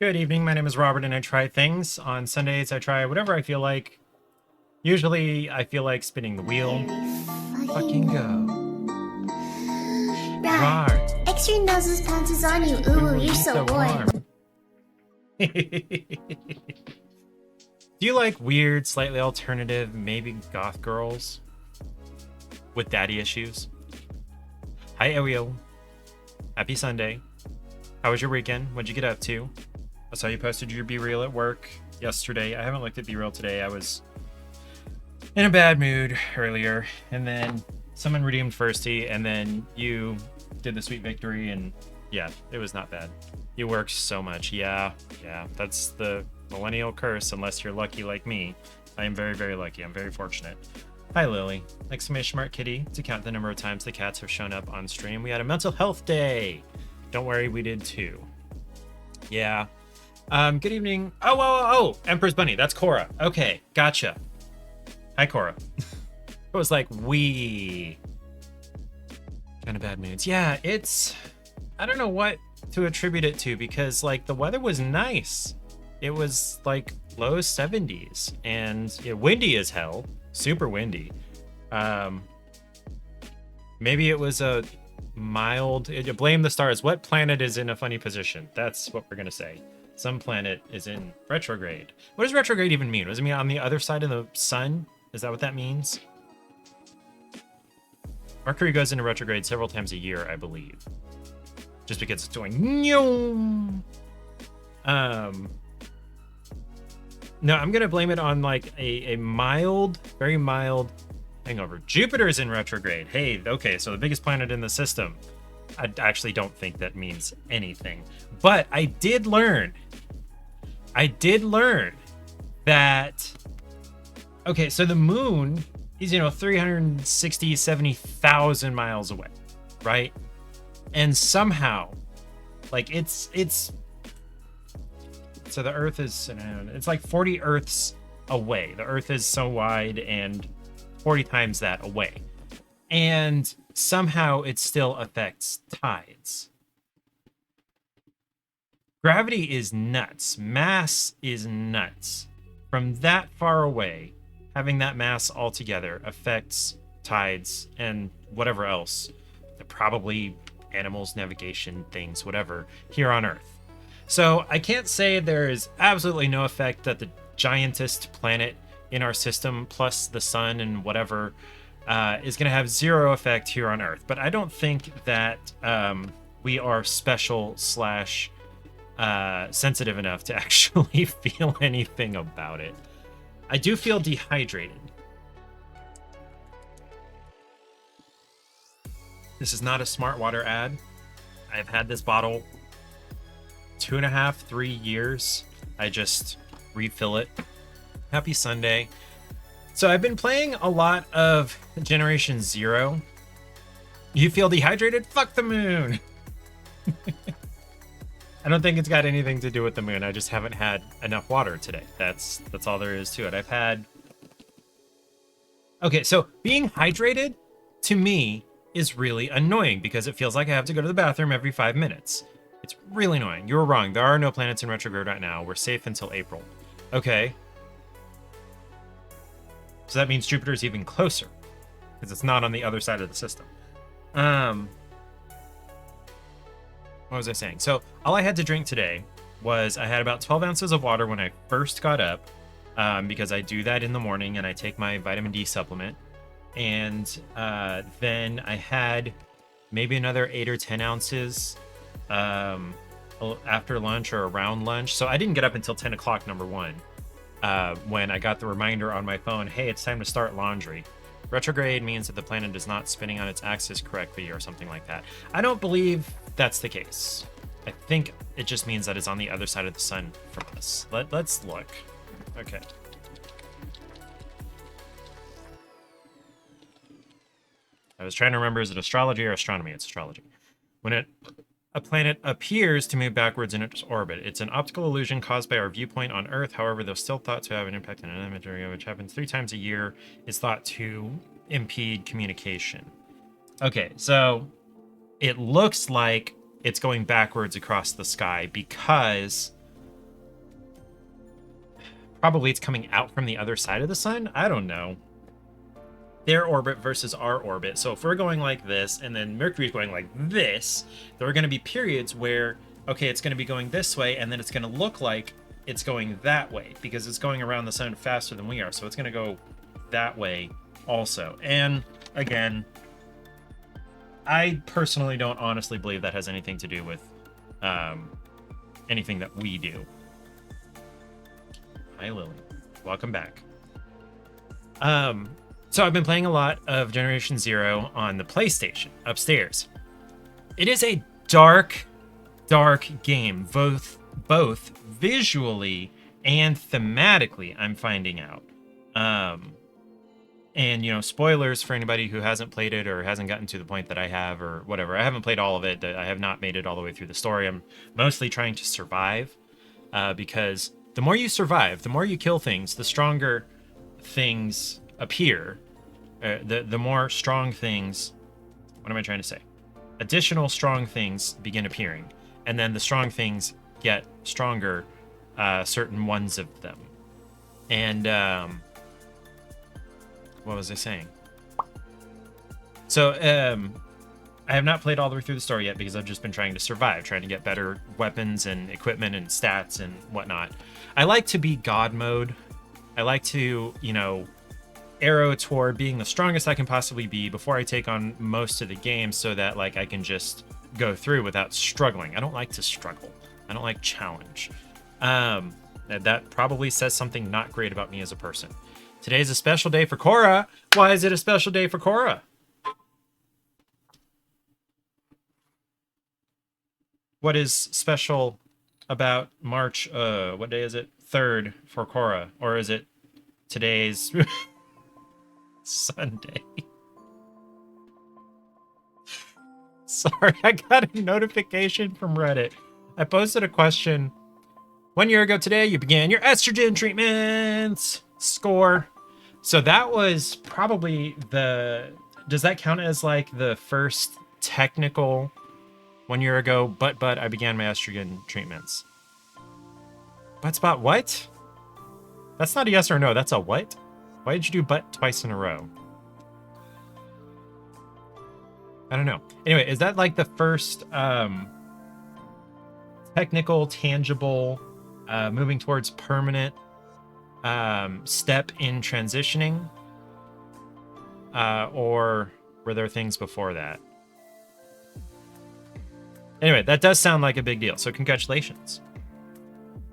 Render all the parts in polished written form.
Good evening. My name is Robert, and I try things. On Sundays, I try whatever I feel like. Usually, I feel like spinning the wheel. Fucking go. Right. Rar. Extra noses pounces on you. Ooh, you're so warm. Do you like weird, slightly alternative, maybe goth girls with daddy issues? Hi, Ariel. Happy Sunday. How was your weekend? What'd you get up to? I saw you posted your Be Real at work yesterday. I haven't looked at Be Real today. I was in a bad mood earlier, and then someone redeemed Firsty, and then you did the Sweet Victory, and yeah, it was not bad. You worked so much. Yeah, that's the millennial curse, unless you're lucky like me. I am very, very lucky. I'm very fortunate. Hi, Lily. Exclamation mark kitty to count the number of times the cats have shown up on stream. We had a mental health day. Don't worry, we did too. Yeah. Good evening. Oh, Emperor's Bunny. That's Cora. Okay, gotcha. Hi, Cora. It was like, we kind of bad moods. Yeah, I don't know what to attribute it to, because like the weather was nice. It was like low 70s and windy as hell, super windy. Maybe it was a mild, blame the stars. What planet is in a funny position? That's what we're gonna say. Some planet is in retrograde. What does retrograde even mean? Does it mean on the other side of the sun? Is that what that means? Mercury goes into retrograde several times a year, I believe. Just because it's doing no, I'm gonna blame it on like a mild, very mild hangover. Jupiter is in retrograde. Hey, okay, so the biggest planet in the system. I actually don't think that means anything. But I did learn that, okay, so the moon is, 360, 70,000 miles away, right? And somehow, like it's, so the Earth is, it's like 40 Earths away. The Earth is so wide and 40 times that away. And somehow it still affects tides. Gravity is nuts. Mass is nuts. From that far away, having that mass altogether affects tides and whatever else. Probably animals, navigation, things, whatever, here on Earth. So I can't say there is absolutely no effect that the giantest planet in our system, plus the sun and whatever, is going to have zero effect here on Earth. But I don't think that we are special / sensitive enough to actually feel anything about it. I do feel dehydrated. This is not a Smart Water ad. I've had this bottle 2.5, 3 years. I just refill it. Happy Sunday. So I've been playing a lot of Generation Zero. You feel dehydrated? Fuck the moon. I don't think it's got anything to do with the moon. I just haven't had enough water today. That's all there is to it. Okay, so being hydrated to me is really annoying because it feels like I have to go to the bathroom every 5 minutes. It's really annoying. You were wrong. There are no planets in retrograde right now. We're safe until April. Okay. So that means Jupiter's even closer because it's not on the other side of the system. What was I saying? So all I had to drink today was I had about 12 ounces of water when I first got up, because I do that in the morning and I take my vitamin D supplement. And then I had maybe another 8 or 10 ounces after lunch or around lunch. So I didn't get up until 10 o'clock, number one, when I got the reminder on my phone, hey, it's time to start laundry. Retrograde means that the planet is not spinning on its axis correctly or something like that. I don't believe that's the case. I think it just means that it's on the other side of the sun from us. Let's look. Okay. I was trying to remember, is it astrology or astronomy? It's astrology. When a planet appears to move backwards in its orbit, it's an optical illusion caused by our viewpoint on Earth. However, though still thought to have an impact on an imagery, which happens 3 times a year, is thought to impede communication. Okay, so it looks like it's going backwards across the sky because Probably it's coming out from the other side of the sun. I don't know. Their orbit versus our orbit. So if we're going like this and then Mercury's going like this, there are going to be periods where, okay, it's going to be going this way and then it's going to look like it's going that way because it's going around the sun faster than we are. So it's going to go that way also. And again, I personally don't honestly believe that has anything to do with anything that we do. Hi, Lily. Welcome back. So I've been playing a lot of Generation Zero on the PlayStation upstairs. It is a dark game, both visually and thematically, I'm finding out. And, you know, spoilers for anybody who hasn't played it or hasn't gotten to the point that I have or whatever. I haven't played all of it. I have not made it all the way through the story. I'm mostly trying to survive because the more you survive, the more you kill things, the stronger things appear. The more strong things, what am I trying to say? Additional strong things begin appearing. And then the strong things get stronger, certain ones of them. And, what was I saying? So, I have not played all the way through the story yet because I've just been trying to survive, trying to get better weapons and equipment and stats and whatnot. I like to be God mode. I like to, you know, arrow toward being the strongest I can possibly be before I take on most of the game so that, like, I can just go through without struggling. I don't like to struggle. I don't like challenge. That probably says something not great about me as a person. Today's a special day for Korra. Why is it a special day for Korra? What is special about March, what day is it? 3rd for Korra? Or is it today's Sunday? Sorry, I got a notification from Reddit. I posted a question. 1 year ago today, you began your estrogen treatments. Score. So that was probably does that count as like the first technical 1 year ago, but I began my estrogen treatments? Butt spot what? That's not a yes or no, that's a what? Why did you do butt twice in a row? I don't know. Anyway, is that like the first technical, tangible, moving towards permanent step in transitioning? Or were there things before that? Anyway, that does sound like a big deal, so congratulations.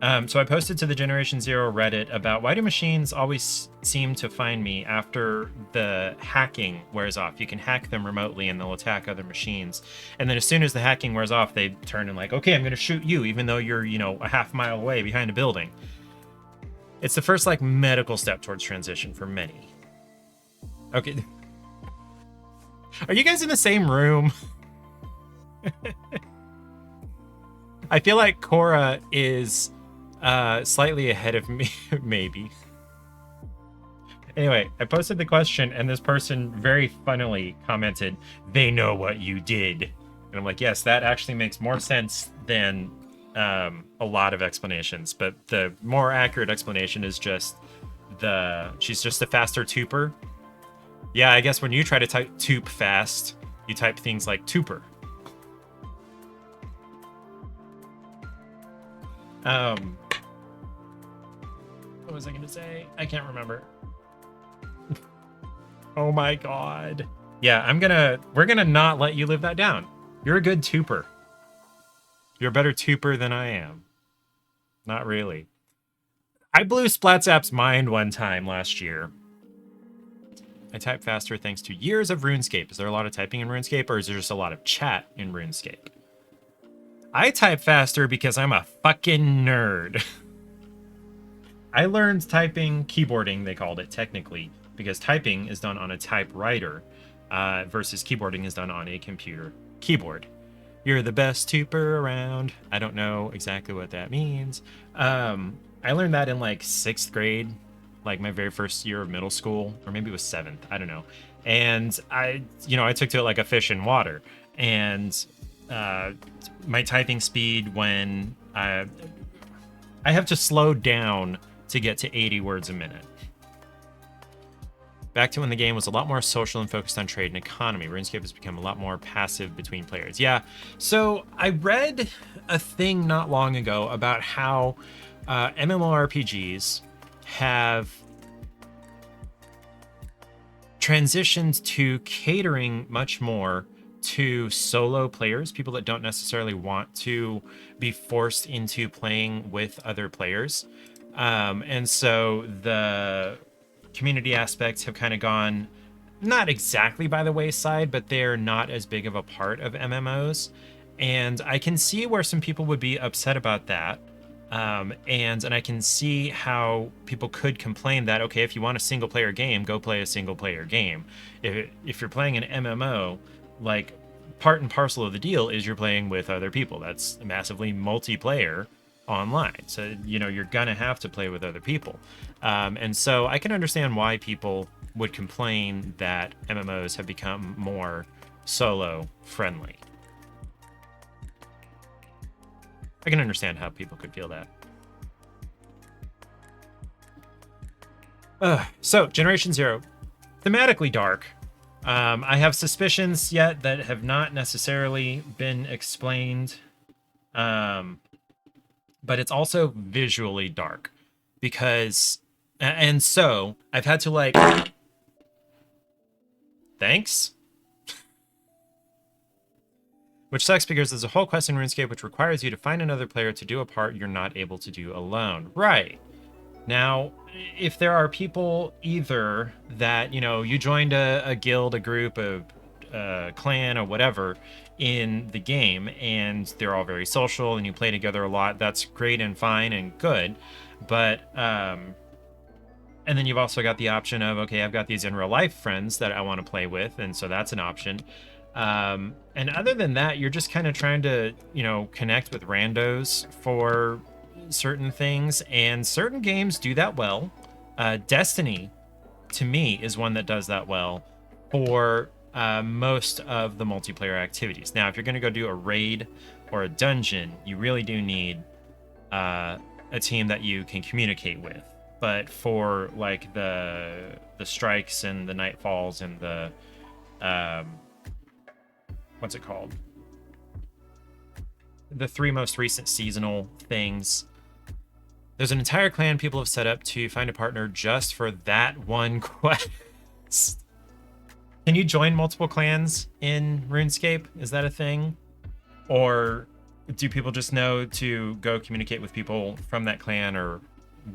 So I posted to the Generation Zero Reddit about why do machines always seem to find me after the hacking wears off. You can hack them remotely and they'll attack other machines. And then as soon as the hacking wears off, they turn and like, okay, I'm going to shoot you, even though you're, you know, a half mile away behind a building. It's the first, like, medical step towards transition for many. Okay. Are you guys in the same room? I feel like Korra is slightly ahead of me, maybe. Anyway, I posted the question, and this person very funnily commented, "They know what you did." And I'm like, yes, that actually makes more sense than a lot of explanations. But the more accurate explanation is just she's just a faster tuber. Yeah, I guess when you try to type toop fast, you type things like tuper. What was I going to say? I can't remember. Oh my god. Yeah, we're gonna not let you live that down. You're a good tuper. You're a better tuper than I am. Not really. I blew Splatzap's mind one time last year. I type faster thanks to years of RuneScape. Is there a lot of typing in RuneScape, or is there just a lot of chat in RuneScape? I type faster because I'm a fucking nerd. I learned typing, keyboarding, they called it technically, because typing is done on a typewriter versus keyboarding is done on a computer keyboard. You're the best tuber around. I don't know exactly what that means. I learned that in like 6th grade, like my very first year of middle school, or maybe it was 7th, I don't know. And I took to it like a fish in water. And my typing speed when I have to slow down to get to 80 words a minute. Back to when the game was a lot more social and focused on trade and economy. RuneScape has become a lot more passive between players. Yeah, so I read a thing not long ago about how MMORPGs have transitioned to catering much more to solo players, people that don't necessarily want to be forced into playing with other players. And so the community aspects have kind of gone not exactly by the wayside, but they're not as big of a part of MMOs. And I can see where some people would be upset about that. And I can see how people could complain that, okay, if you want a single player game, go play a single player game. If you're playing an MMO, like, part and parcel of the deal is you're playing with other people. That's massively multiplayer online. So, you're gonna have to play with other people. And so I can understand why people would complain that MMOs have become more solo friendly. I can understand how people could feel that. So, Generation Zero, thematically dark. I have suspicions yet that have not necessarily been explained. But it's also visually dark because, and so I've had to thanks. Which sucks because there's a whole quest in RuneScape which requires you to find another player to do a part you're not able to do alone. Right. Now, if there are people either that, you joined a guild, a group, a clan, or whatever in the game, and they're all very social and you play together a lot, that's great and fine and good. But, and then you've also got the option of, okay, I've got these in real life friends that I want to play with, and so that's an option. And other than that, you're just kind of trying to, connect with randos for certain things, and certain games do that well. Destiny, to me, is one that does that well for most of the multiplayer activities. Now, if you're going to go do a raid or a dungeon, you really do need a team that you can communicate with. But for like the strikes and the nightfalls and the what's it called? The 3 most recent seasonal things. There's an entire clan people have set up to find a partner just for that one quest. Can you join multiple clans in RuneScape? Is that a thing? Or do people just know to go communicate with people from that clan or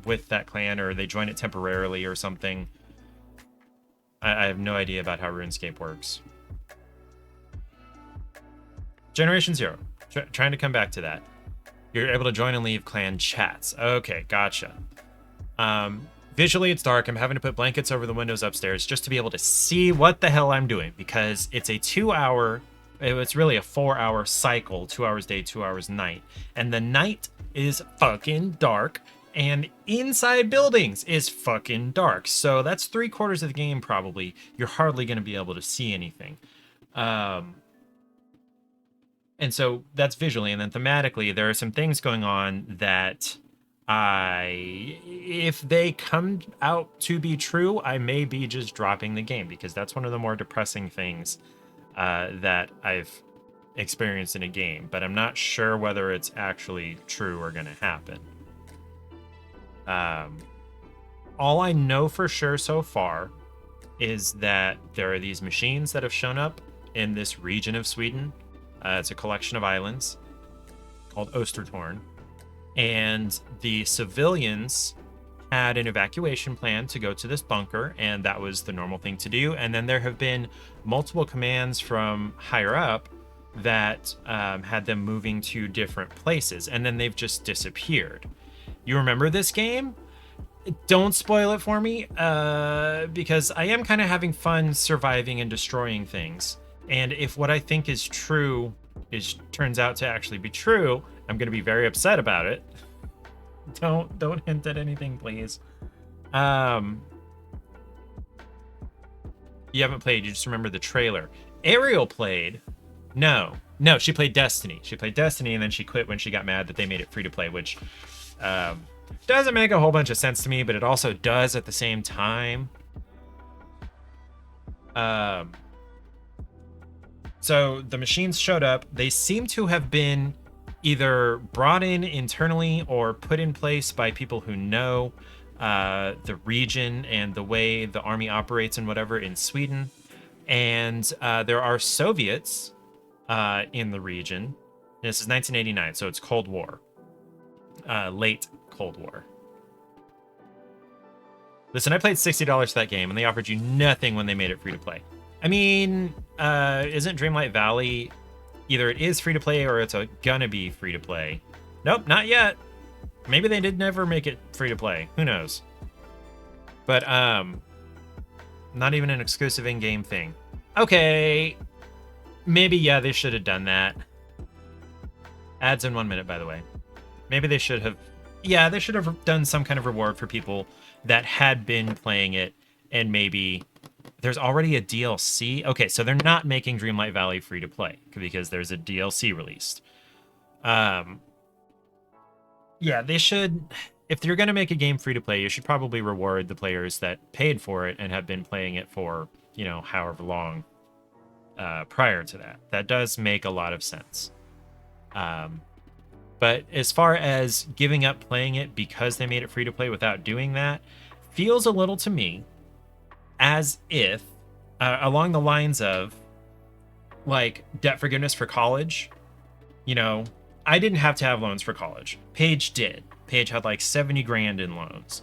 with that clan, or they join it temporarily or something? I have no idea about how RuneScape works. Generation Zero, trying to come back to that. You're able to join and leave clan chats. Okay, gotcha. Visually, it's dark. I'm having to put blankets over the windows upstairs just to be able to see what the hell I'm doing, because it's a 2-hour, it's really a 4-hour cycle, 2 hours day, 2 hours night. And the night is fucking dark, and inside buildings is fucking dark. So that's 3/4 of the game probably. You're hardly going to be able to see anything. And so that's visually, and then thematically, there are some things going on that if they come out to be true, I may be just dropping the game, because that's one of the more depressing things that I've experienced in a game, but I'm not sure whether it's actually true or going to happen. All I know for sure so far is that there are these machines that have shown up in this region of Sweden. It's a collection of islands called Ostertorn. And the civilians had an evacuation plan to go to this bunker, and that was the normal thing to do. And then there have been multiple commands from higher up that had them moving to different places, and then they've just disappeared. You remember this game? Don't spoil it for me, because I am kind of having fun surviving and destroying things. And if what I think is true turns out to actually be true, I'm going to be very upset about it. Don't hint at anything, please. You haven't played, you just remember the trailer. Ariel played. No, she played Destiny. She played Destiny, and then she quit when she got mad that they made it free to play, which Doesn't make a whole bunch of sense to me, but it also does at the same time. So the machines showed up. They seem to have been either brought in internally or put in place by people who know the region and the way the army operates and whatever in Sweden. And there are Soviets in the region. And this is 1989, so it's Cold War. Late Cold War. Listen, I played $60 for that game, and they offered you nothing when they made it free to play. I mean, isn't Dreamlight Valley either it is free to play or it's gonna be free to play? Nope, not yet. Maybe they did never make it free to play. Who knows? But not even an exclusive in-game thing. Okay, maybe yeah, they should have done that. Ads in 1 minute, by the way. Maybe they should have. Yeah, they should have done some kind of reward for people that had been playing it, and maybe there's already a DLC. Okay, so they're not making Dreamlight Valley free to play because there's a DLC released. Yeah, they should. If you're going to make a game free to play, you should probably reward the players that paid for it and have been playing it for, you know, however long prior to that. That does make a lot of sense. But as far as giving up playing it because they made it free to play without doing that, feels a little to me as if, along the lines of, like, debt forgiveness for college. You know, I didn't have to have loans for college. Paige did. Paige had like 70 grand in loans.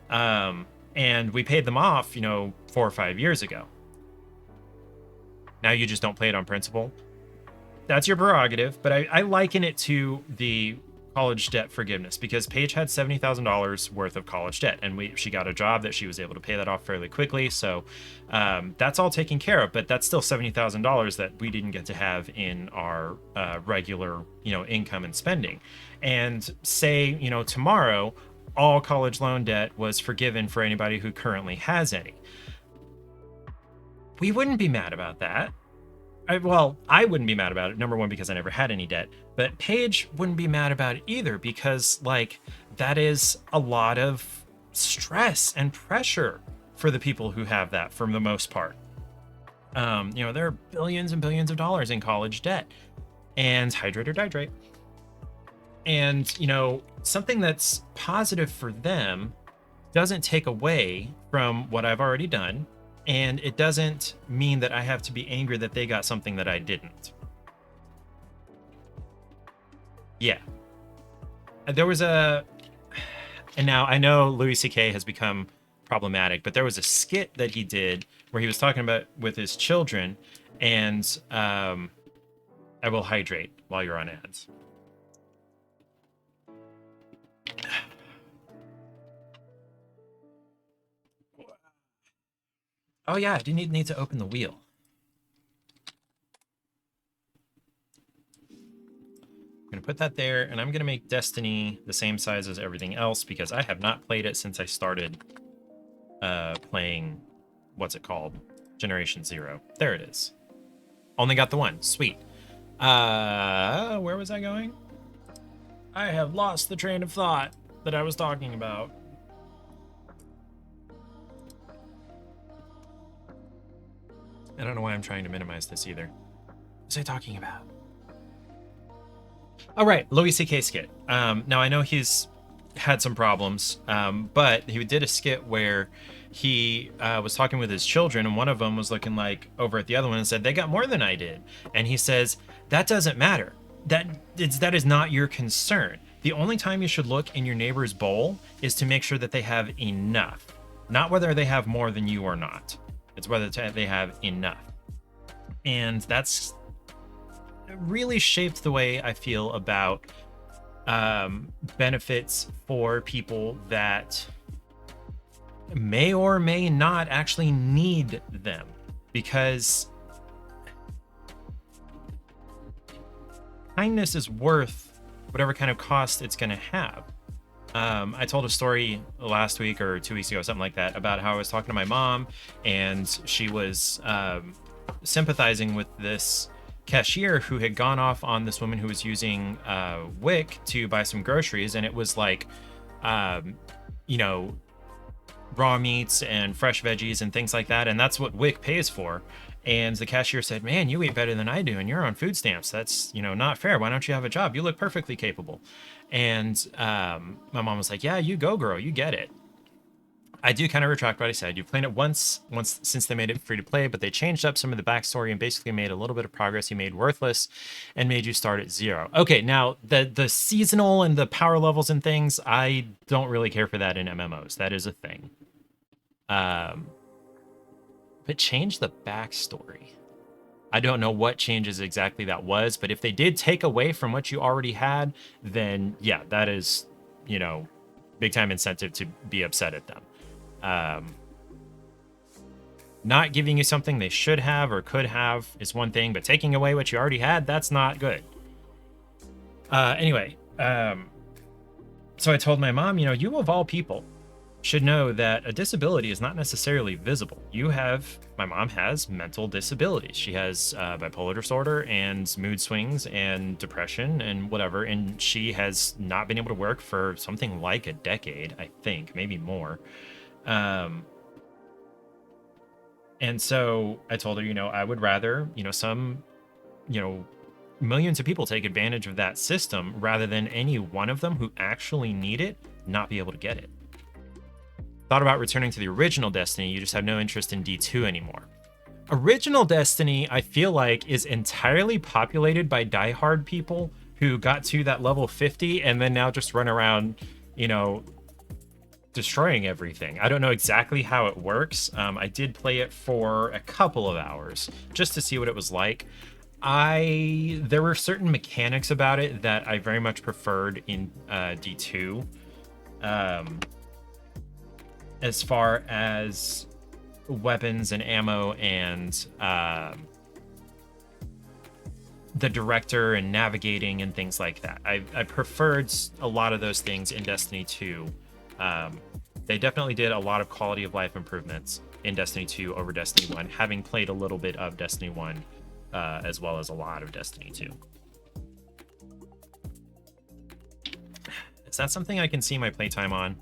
And we paid them off, you know, 4 or 5 years ago. Now you just don't play it on principle. That's your prerogative, but I liken it to the college debt forgiveness because Paige had $70,000 worth of college debt, and she got a job that she was able to pay that off fairly quickly. So that's all taken care of, but that's still $70,000 that we didn't get to have in our regular, you know, income and spending. And say, you know, tomorrow all college loan debt was forgiven for anybody who currently has any. We wouldn't be mad about that. I wouldn't be mad about it. Number one, because I never had any debt, but Paige wouldn't be mad about it either because, like, that is a lot of stress and pressure for the people who have that for the most part. You know, there are billions and billions of dollars in college debt, and hydrate or dihydrate. And, you know, something that's positive for them doesn't take away from what I've already done. And it doesn't mean that I have to be angry that they got something that I didn't. Yeah. There was and now I know Louis C.K. has become problematic, but there was a skit that he did where he was talking about with his children, and I will hydrate while you're on ads. Oh yeah, I didn't need to open the wheel. I'm gonna put that there, and I'm gonna make Destiny the same size as everything else because I have not played it since I started playing, what's it called? Generation Zero. There it is. Only got the one. Sweet. Where was I going? I have lost the train of thought that I was talking about. I don't know why I'm trying to minimize this either. What was I talking about? All right, Louis C.K. skit. Now I know he's had some problems, but he did a skit where he was talking with his children, and one of them was looking like over at the other one and said, "They got more than I did." And he says, "That doesn't matter. That is not your concern. The only time you should look in your neighbor's bowl is to make sure that they have enough, not whether they have more than you or not. It's whether they have enough." And that's really shaped the way I feel about benefits for people that may or may not actually need them, because kindness is worth whatever kind of cost it's going to have. I told a story last week or 2 weeks ago, something like that, about how I was talking to my mom, and she was sympathizing with this cashier who had gone off on this woman who was using WIC to buy some groceries, and it was like you know, raw meats and fresh veggies and things like that, and that's what WIC pays for. And the cashier said, "Man, you eat better than I do, and you're on food stamps. That's, not fair. Why don't you have a job? You look perfectly capable." And my mom was like, "Yeah, you go, girl. You get it." I do kind of retract what I said. You've played it once since they made it free to play, but they changed up some of the backstory and basically made a little bit of progress you made worthless and made you start at 0. Okay, now the seasonal and the power levels and things, I don't really care for that in MMOs. That is a thing. But change the backstory. I don't know what changes exactly that was, but if they did take away from what you already had, then yeah, that is, big time incentive to be upset at them. Not giving you something they should have or could have is one thing, but taking away what you already had, that's not good. Anyway, so I told my mom, you of all people should know that a disability is not necessarily visible. My mom has mental disabilities. She has bipolar disorder and mood swings and depression and whatever, and she has not been able to work for something like a decade, I think, maybe more. And so I told her, I would rather, some, millions of people take advantage of that system rather than any one of them who actually need it not be able to get it. Thought about returning to the original Destiny, you just have no interest in D2 anymore. Original Destiny, I feel like, is entirely populated by diehard people who got to that level 50 and then now just run around, destroying everything. I don't know exactly how it works. I did play it for a couple of hours just to see what it was like. There were certain mechanics about it that I very much preferred in D2. As far as weapons and ammo and the director and navigating and things like that. I preferred a lot of those things in Destiny 2. They definitely did a lot of quality of life improvements in Destiny 2 over Destiny 1, having played a little bit of Destiny 1 as well as a lot of Destiny 2. Is that something I can see my playtime on?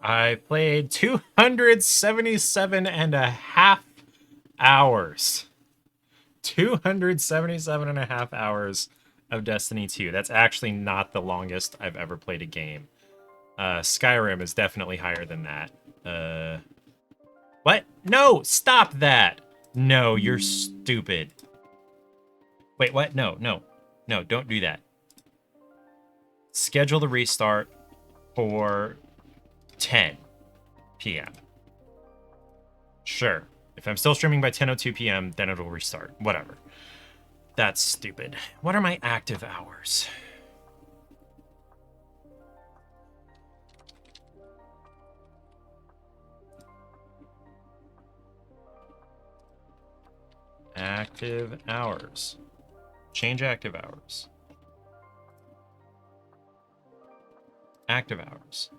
I played 277 and a half hours. 277 and a half hours of Destiny 2. That's actually not the longest I've ever played a game. Skyrim is definitely higher than that. What? No, stop that. No, you're stupid. Wait, what? No, don't do that. Schedule the restart for 10 p.m. Sure. If I'm still streaming by 10:02 p.m., then it'll restart. Whatever. That's stupid. What are my active hours? Active hours. Change active hours. Active hours.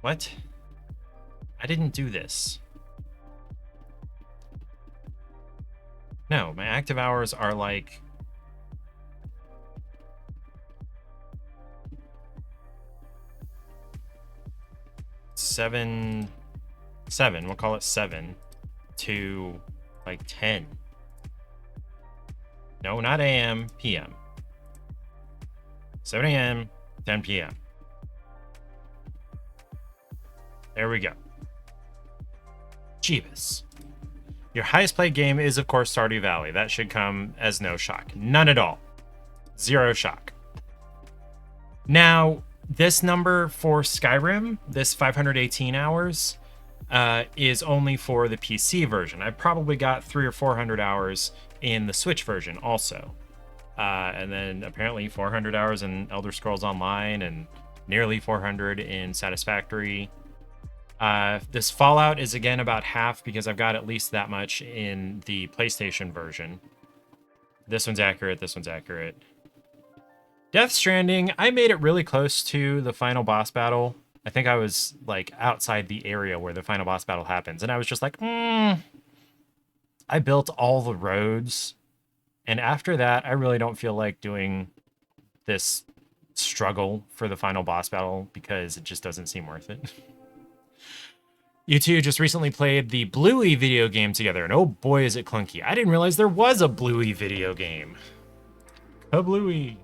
What? I didn't do this. No, my active hours are like... seven, we'll call it 7 to like 10. No, not AM, PM. 7 a.m., 10 p.m. There we go. Jeebus. Your highest played game is, of course, Stardew Valley. That should come as no shock. None at all. Zero shock. Now, this number for Skyrim, this 518 hours, is only for the PC version. I probably got 300 or 400 hours in the Switch version also. And then apparently 400 hours in Elder Scrolls Online and nearly 400 in Satisfactory. This Fallout is again about half because I've got at least that much in the PlayStation version. This one's accurate, this one's accurate. Death Stranding, I made it really close to the final boss battle. I think I was like outside the area where the final boss battle happens, and I was just like, I built all the roads, and after that, I really don't feel like doing this struggle for the final boss battle because it just doesn't seem worth it. You two just recently played the Bluey video game together, and oh boy, is it clunky. I didn't realize there was a Bluey video game. A Bluey.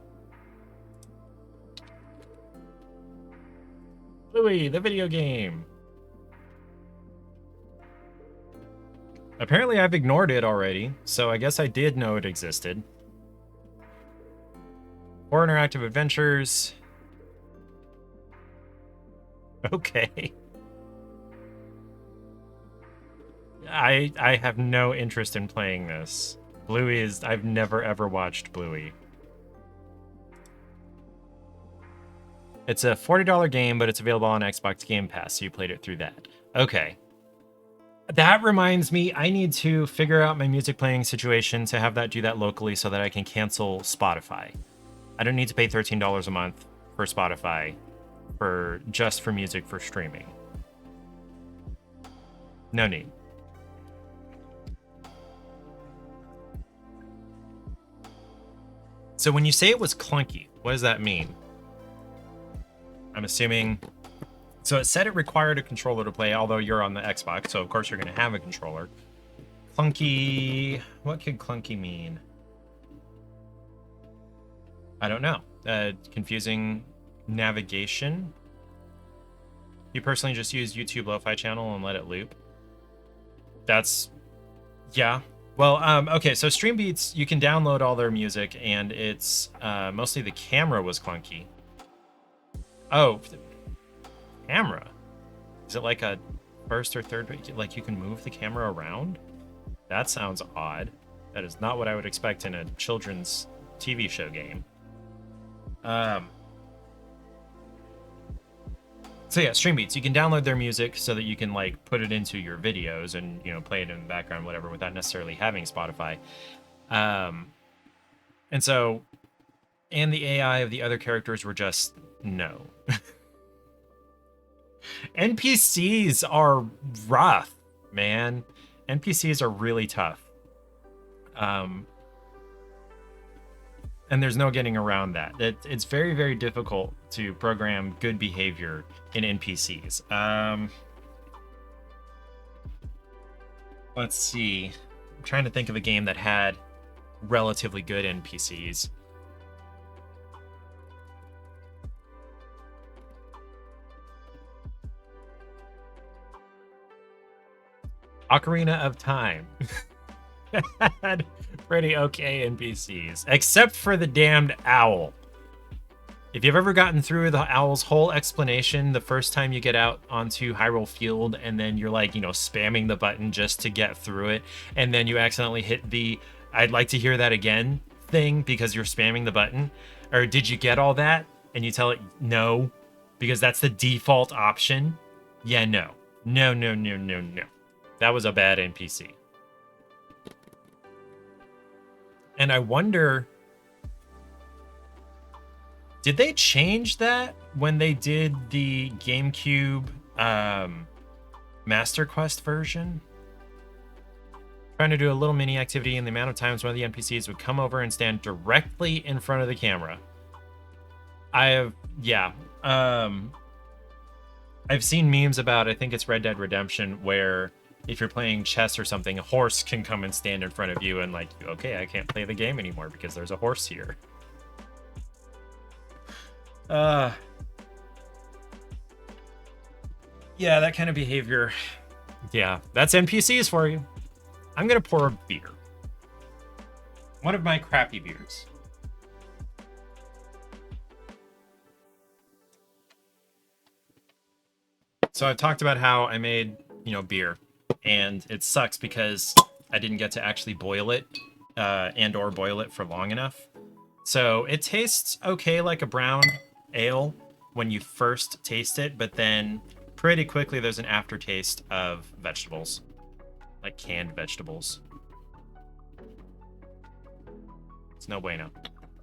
Bluey, the video game. Apparently I've ignored it already, so I guess I did know it existed. 4 interactive adventures. Okay. I have no interest in playing this. Bluey is... I've never ever watched Bluey. It's a $40 game, but it's available on Xbox Game Pass, so you played it through that. Okay. That reminds me, I need to figure out my music playing situation to have that do that locally so that I can cancel Spotify. I don't need to pay $13 a month for Spotify just for music for streaming. No need. So when you say it was clunky, what does that mean? I'm assuming... So it said it required a controller to play, although you're on the Xbox, so of course you're going to have a controller. Clunky... What could clunky mean? I don't know. Confusing navigation? You personally just use YouTube Lo-Fi channel and let it loop? That's... Yeah. Well, okay, so Streambeats, you can download all their music, and it's... mostly the camera was clunky. Oh... Camera? Is it like a first or third? Like you can move the camera around? That sounds odd. That is not what I would expect in a children's TV show game. So yeah, Streambeats. You can download their music so that you can like put it into your videos and play it in the background, whatever, without necessarily having Spotify. And the AI of the other characters were just no. NPCs are rough, man. NPCs are really tough. And there's no getting around that. It's very, very difficult to program good behavior in NPCs. Let's see. I'm trying to think of a game that had relatively good NPCs. Ocarina of Time had pretty okay NPCs, except for the damned owl. If you've ever gotten through the owl's whole explanation the first time you get out onto Hyrule Field, and then you're like, spamming the button just to get through it, and then you accidentally hit the "I'd like to hear that again" thing because you're spamming the button, or did you get all that? And you tell it no, because that's the default option. Yeah, no. No. That was a bad NPC. And I wonder, did they change that when they did the GameCube Master Quest version? Trying to do a little mini activity, and the amount of times one of the NPCs would come over and stand directly in front of the camera. I've seen memes about, I think it's Red Dead Redemption, where if you're playing chess or something, a horse can come and stand in front of you and like, okay, I can't play the game anymore because there's a horse here. Yeah, that kind of behavior. Yeah, that's NPCs for you. I'm gonna pour a beer. One of my crappy beers. So I've talked about how I made, beer. And it sucks because I didn't get to actually boil it or boil it for long enough. So it tastes okay like a brown ale when you first taste it, but then pretty quickly there's an aftertaste of vegetables, like canned vegetables. It's no bueno.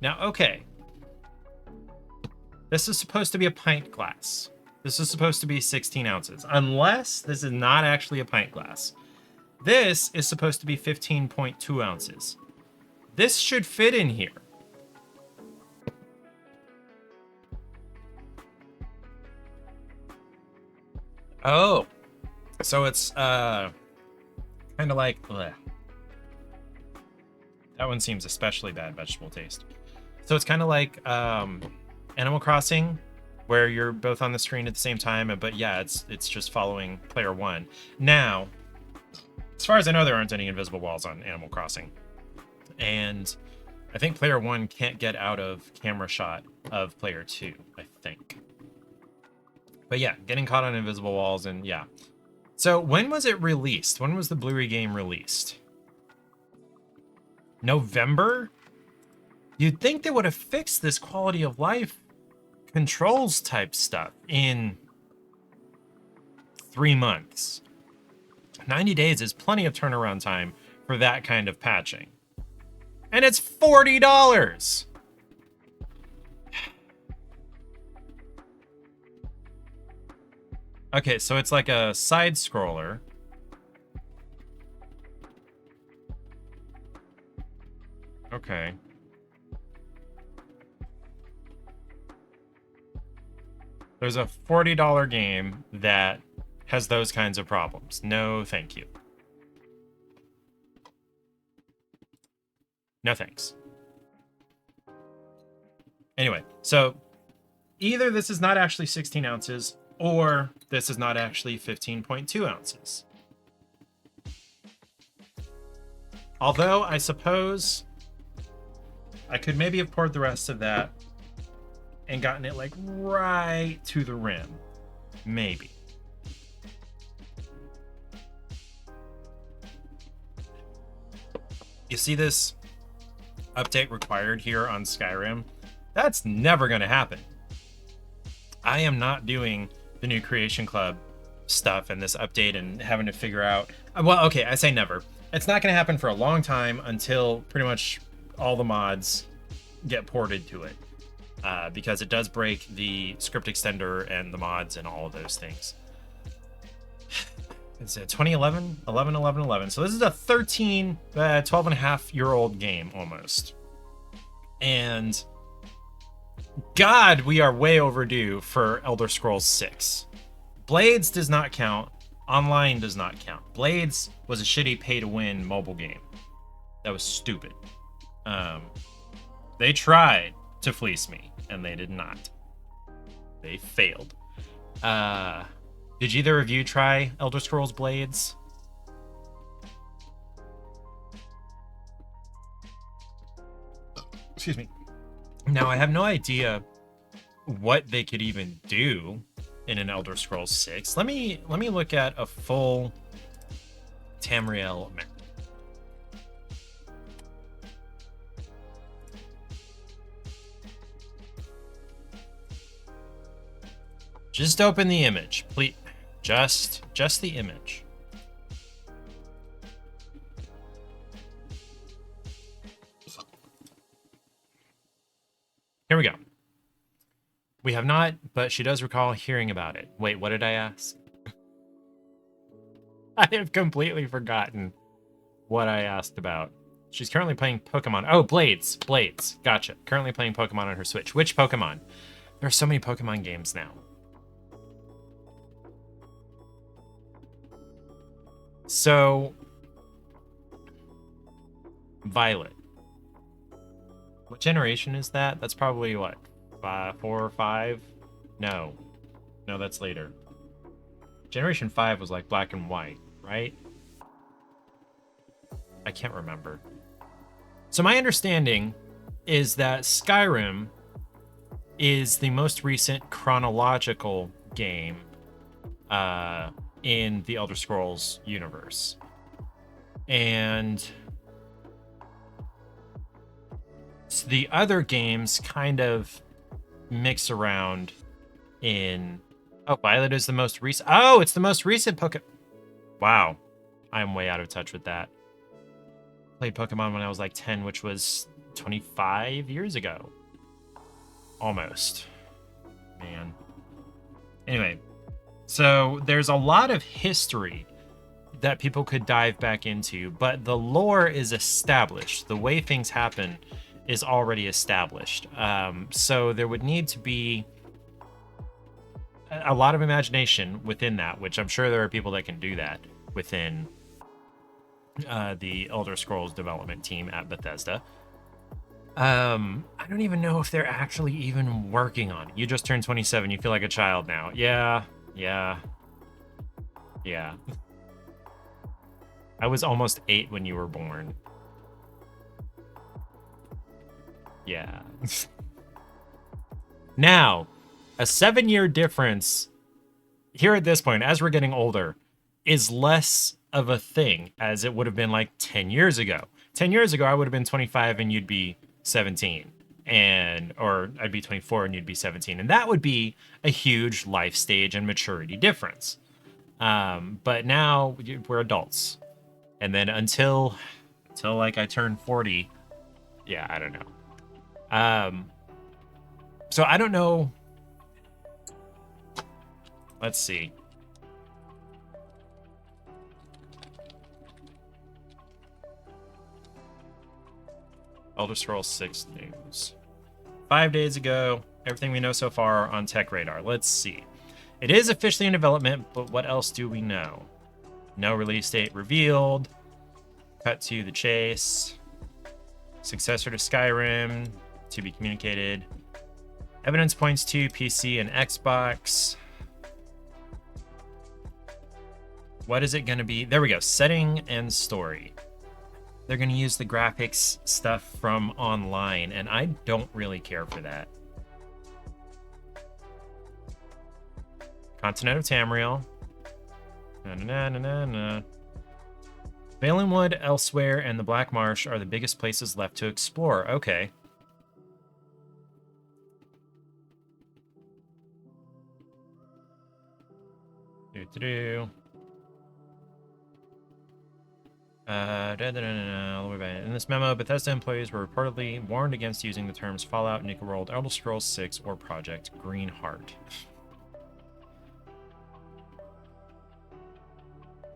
Now, okay. This is supposed to be a pint glass. This is supposed to be 16 ounces, unless this is not actually a pint glass. This is supposed to be 15.2 ounces. This should fit in here. Oh, so it's kind of like bleh. That one seems especially bad vegetable taste. So it's kind of like Animal Crossing, where you're both on the screen at the same time, but yeah, it's just following player one. Now, as far as I know, there aren't any invisible walls on Animal Crossing, and I think player one can't get out of camera shot of player two, I think. But yeah, getting caught on invisible walls, and yeah. So when was it released? When was the Blu-ray game released? November? You'd think they would have fixed this quality of life controls type stuff in 3 months. 90 days is plenty of turnaround time for that kind of patching. And it's $40! Okay, so it's like a side scroller. Okay. There's a $40 game that has those kinds of problems. No, thank you. No thanks. Anyway, so either this is not actually 16 ounces, or this is not actually 15.2 ounces. Although, I suppose I could maybe have poured the rest of that and gotten it like right to the rim. Maybe. You see this update required here on Skyrim? That's never going to happen. I am not doing the new Creation Club stuff and this update and having to figure out... Well, okay, I say never. It's not going to happen for a long time until pretty much all the mods get ported to it. Because it does break the script extender and the mods and all of those things. It's a 2011, 11, 11, 11. So this is a 13, 12 and a half year old game almost. And God, we are way overdue for Elder Scrolls 6. Blades does not count. Online does not count. Blades was a shitty pay-to-win mobile game. That was stupid. They tried to fleece me, and they did not. They failed. Did either of you try Elder Scrolls Blades? Excuse me. Now, I have no idea what they could even do in an Elder Scrolls 6. Let me look at a full Tamriel map. Just open the image, please. Just the image. Here we go. We have not, but she does recall hearing about it. Wait, what did I ask? I have completely forgotten what I asked about. She's currently playing Pokemon. Oh, Blades. Gotcha. Currently playing Pokemon on her Switch. Which Pokemon? There are so many Pokemon games now. So, Violet. What generation is that? That's probably what? 4 or 5? No, that's later. Generation 5 was like black and white, right? I can't remember. So my understanding is that Skyrim is the most recent chronological game in the Elder Scrolls universe. And so the other games kind of mix around in... Oh, Violet is the most recent... Oh, it's the most recent Pokemon... Wow. I'm way out of touch with that. Played Pokemon when I was like 10, which was 25 years ago. Almost. Man. Anyway. So there's a lot of history that people could dive back into, but the lore is established. The way things happen is already established. So there would need to be a lot of imagination within that, which I'm sure there are people that can do that within the Elder Scrolls development team at Bethesda. I don't even know if they're actually even working on it. You just turned 27. You feel like a child now. Yeah. I was almost 8 when you were born. Yeah. Now, a 7-year difference here at this point, as we're getting older, is less of a thing as it would have been like 10 years ago. 10 years ago, I would have been 25 and you'd be 17. Or I'd be 24 and you'd be 17. And that would be a huge life stage and maturity difference. But now we're adults. And then until like I turn 40, yeah, I don't know. So I don't know. Let's see. Elder Scrolls 6 news. 5 days ago, everything we know so far on Tech Radar. Let's see. It is officially in development, but what else do we know? No release date revealed. Cut to the chase. Successor to Skyrim to be communicated. Evidence points to PC and Xbox. What is it going to be? There we go. Setting and story. They're going to use the graphics stuff from online, and I don't really care for that. Continent of Tamriel. Valenwood, Elsewhere, and the Black Marsh are the biggest places left to explore. Okay. All the way back. In this memo, Bethesda employees were reportedly warned against using the terms Fallout, Nickeworld, Elder Scrolls 6, or Project Greenheart.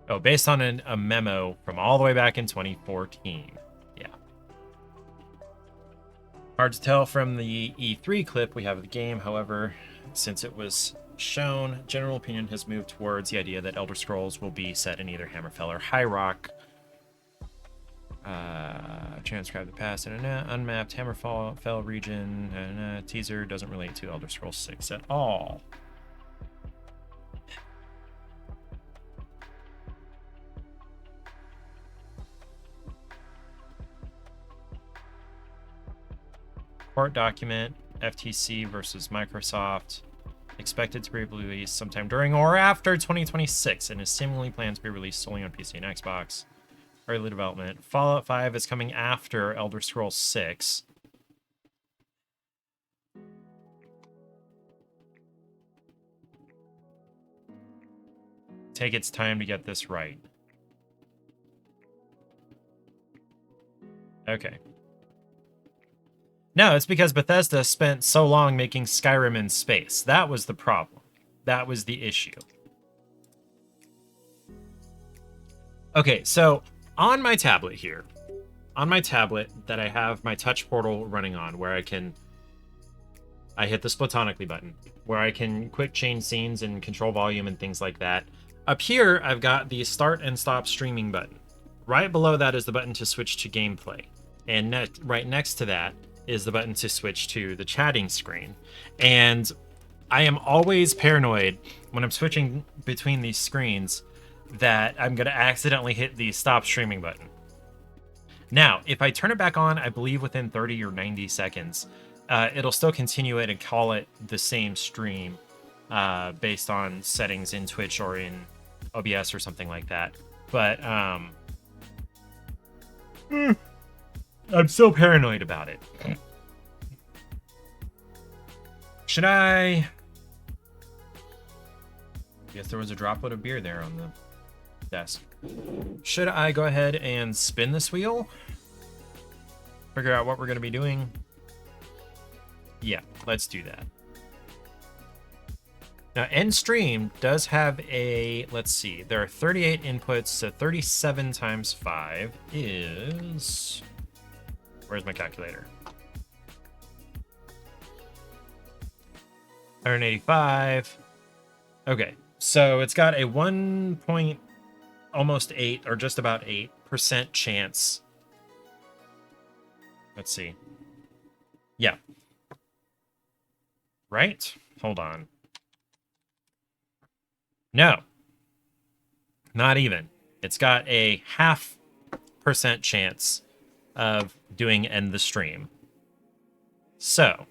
Oh, based on a memo from all the way back in 2014. Yeah. Hard to tell from the E3 clip we have of the game. However, since it was shown, general opinion has moved towards the idea that Elder Scrolls will be set in either Hammerfell or High Rock. Transcribe the past in an unmapped Hammerfell region. Teaser doesn't relate to Elder Scrolls 6 at all. Court document, FTC versus Microsoft. Expected to be released sometime during or after 2026 and is seemingly planned to be released solely on PC and Xbox. Early development. Fallout 5 is coming after Elder Scrolls 6. Take its time to get this right. Okay. No, it's because Bethesda spent so long making Skyrim in space. That was the problem. That was the issue. Okay, so on my tablet here, on my tablet that I have my touch portal running on, where I hit the splatonically button, where I can quick change scenes and control volume and things like that. Up here, I've got the start and stop streaming button. Right below that is the button to switch to gameplay. And right next to that is the button to switch to the chatting screen. And I am always paranoid when I'm switching between these screens that I'm going to accidentally hit the stop streaming button. Now, if I turn it back on, I believe within 30 or 90 seconds, it'll still continue it and call it the same stream based on settings in Twitch or in OBS or something like that. But I'm still paranoid about it. Should I... Guess there was a droplet of beer there on the desk. Should I go ahead and spin this wheel? Figure out what we're going to be doing? Yeah, let's do that. Now, end stream does have a, let's see, there are 38 inputs, so 37 times 5 is, where's my calculator? 185. Okay, so it's got a 1 point, almost 8, or just about 8% chance. Let's see. Yeah. Right? Hold on. No. Not even. It's got a 0.5% chance of doing end the stream. So,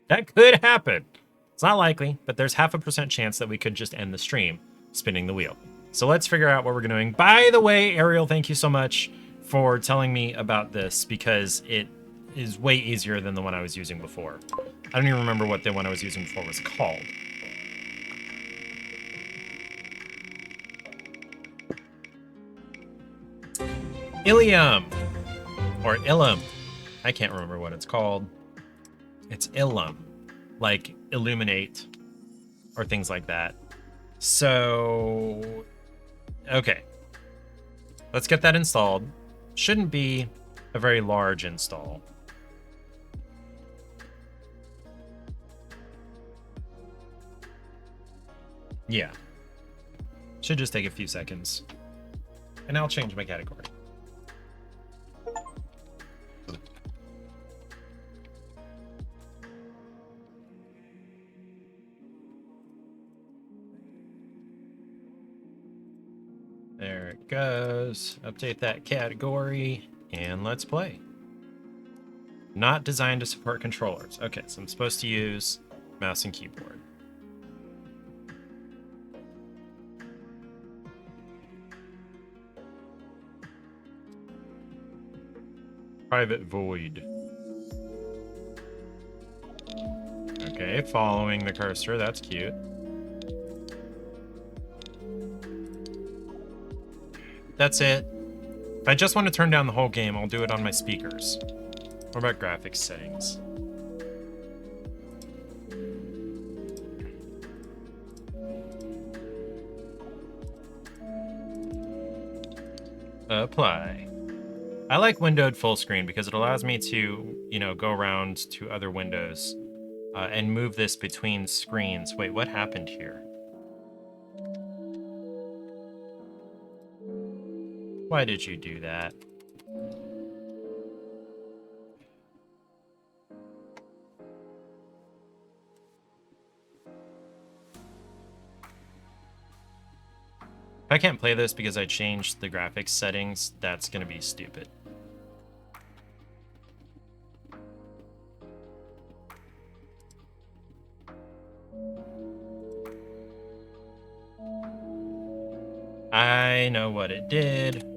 that could happen. It's not likely, but there's 0.5% chance that we could just end the stream spinning the wheel. So let's figure out what we're doing. By the way, Ariel, thank you so much for telling me about this, because it is way easier than the one I was using before. I don't even remember what the one I was using before was called. Illum, or illum. I can't remember what it's called. It's illum, like illuminate or things like that. So, okay. Let's get that installed. Shouldn't be a very large install. Yeah. Should just take a few seconds. And I'll change my category. There it goes. Update that category, and let's play. Not designed to support controllers. Okay, so I'm supposed to use mouse and keyboard. Private void. Okay, following the cursor. That's cute. That's it. If I just want to turn down the whole game, I'll do it on my speakers. What about graphics settings? Apply. I like windowed full screen because it allows me to, you know, go around to other windows and move this between screens. Wait, what happened here? Why did you do that? If I can't play this because I changed the graphics settings, that's gonna be stupid. I know what it did.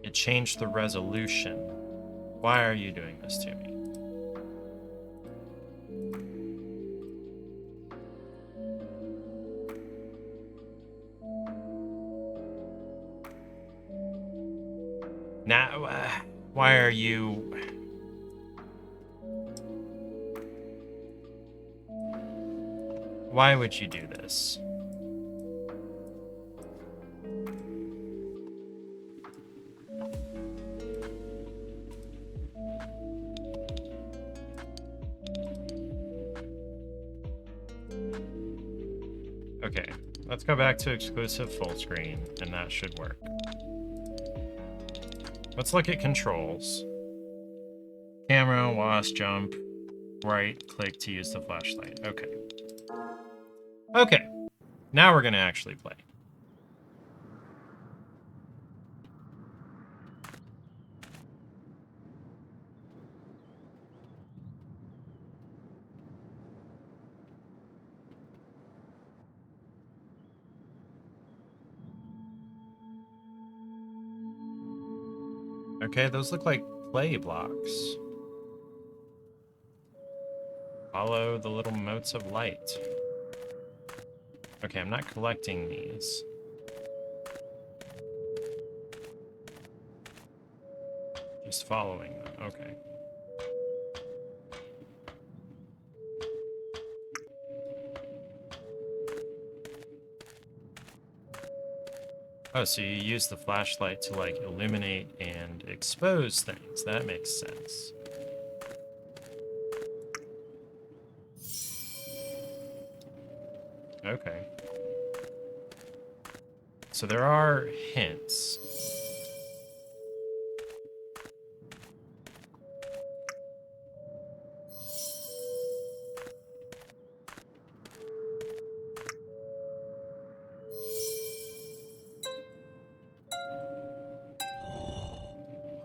It changed the resolution. Why are you doing this to me? Now, why are you... Why would you do this? Okay, let's go back to exclusive full screen, and that should work. Let's look at controls. Camera, WASD, jump, right click to use the flashlight. Okay. Okay, now we're gonna actually play. Okay, those look like play blocks. Follow the little motes of light. Okay, I'm not collecting these. Just following them, okay. Oh, so you use the flashlight to, like, illuminate and expose things. That makes sense. Okay. So there are hints.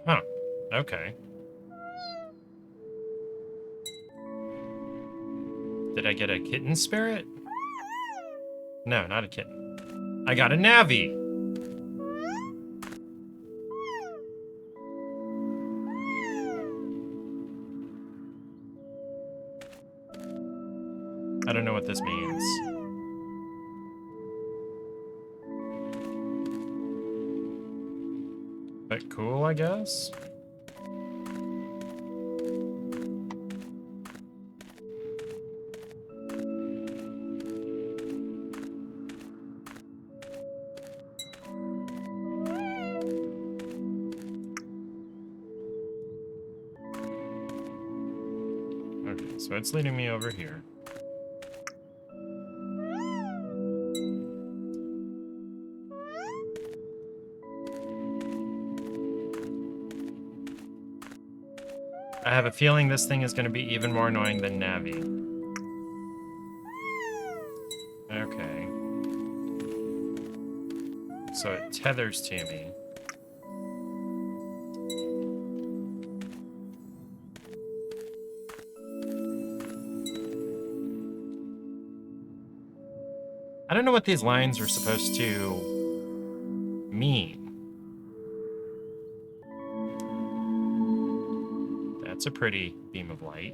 Huh. Okay. Did I get a kitten spirit? No, not a kitten. I got a Navi! I don't know what this means. But cool, I guess? Okay, so it's leading me over here. I have a feeling this thing is going to be even more annoying than Navi. Okay. So it tethers to me. I don't know what these lines are supposed to mean. That's a pretty beam of light.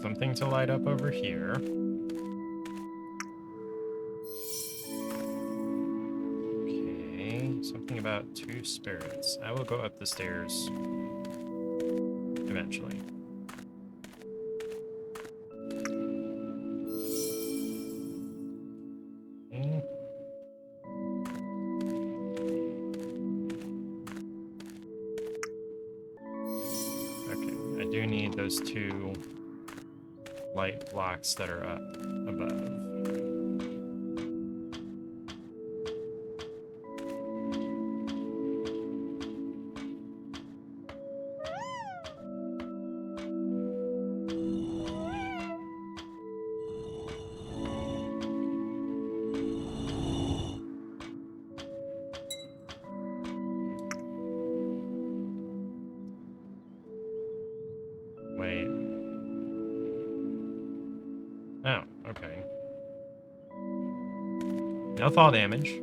Something to light up over here. Okay, something about 2 spirits. I will go up the stairs eventually. Those 2 light blocks that are up above. Wait. Oh, okay. No fall damage.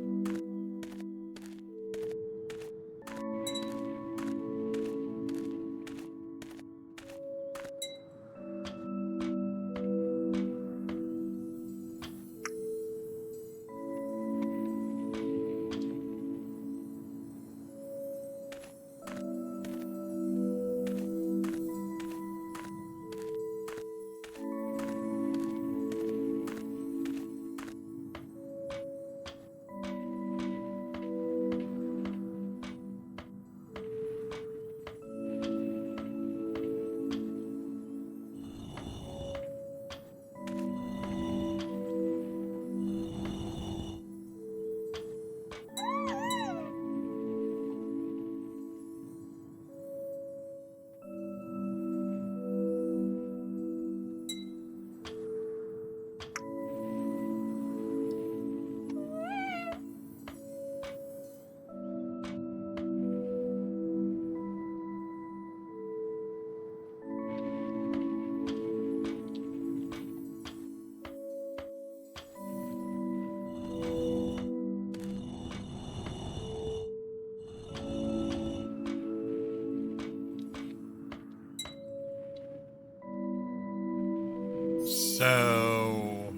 So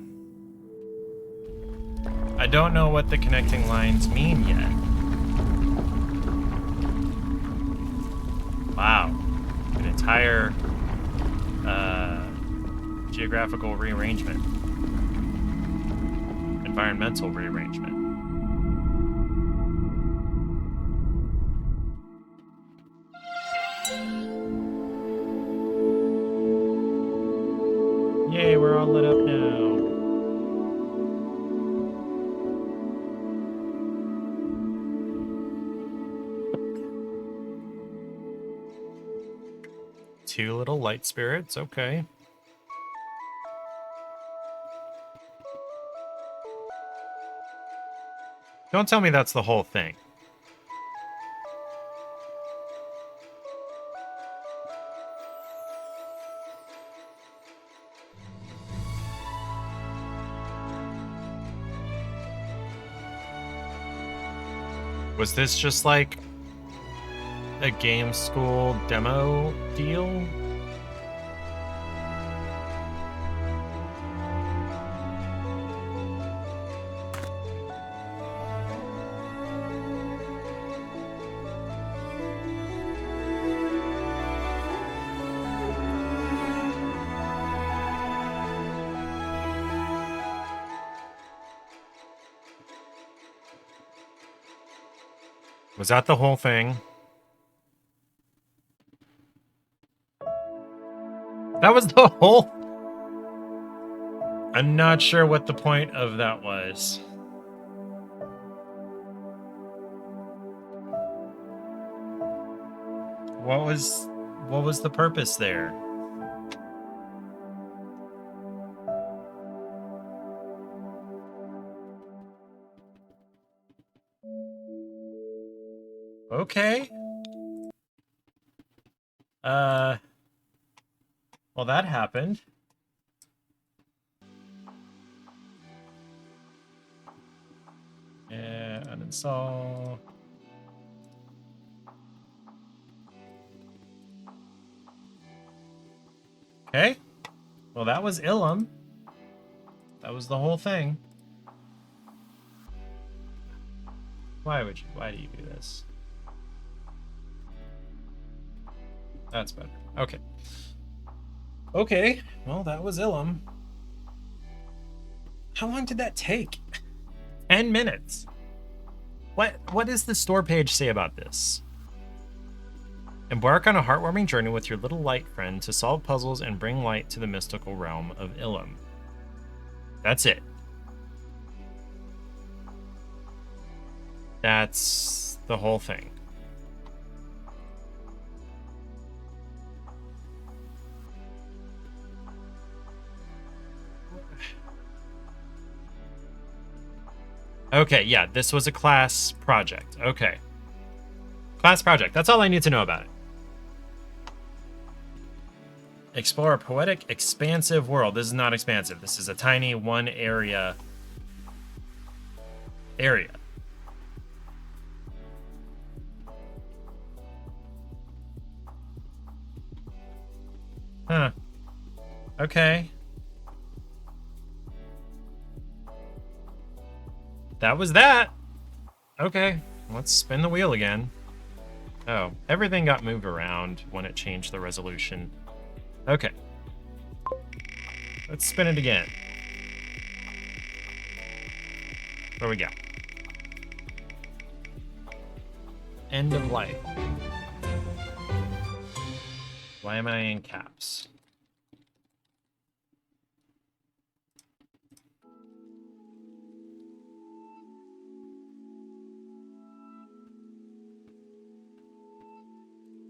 I don't know what the connecting lines mean yet. Wow. An entire geographical rearrangement. Environmental rearrangement. Yay, we're all lit up now. Two little light spirits, okay. Don't tell me that's the whole thing. Was this just like a game school demo deal? Was that the whole thing? That was the whole... I'm not sure what the point of that was. What was the purpose there? Okay. Well, that happened. Uninstall. Okay. Well, that was illum. That was the whole thing. Why do you do this? That's better. Okay. Okay. Well, that was illum. How long did that take? 10 minutes. What does the store page say about this? Embark on a heartwarming journey with your little light friend to solve puzzles and bring light to the mystical realm of illum. That's it. That's the whole thing. Okay, yeah, this was a class project. Okay. Class project. That's all I need to know about it. Explore a poetic, expansive world. This is not expansive. This is a tiny one area. Huh. Okay. That was that. Okay, let's spin the wheel again. Oh, everything got moved around when it changed the resolution. Okay. Let's spin it again. What do we got? End of life. Why am I in caps?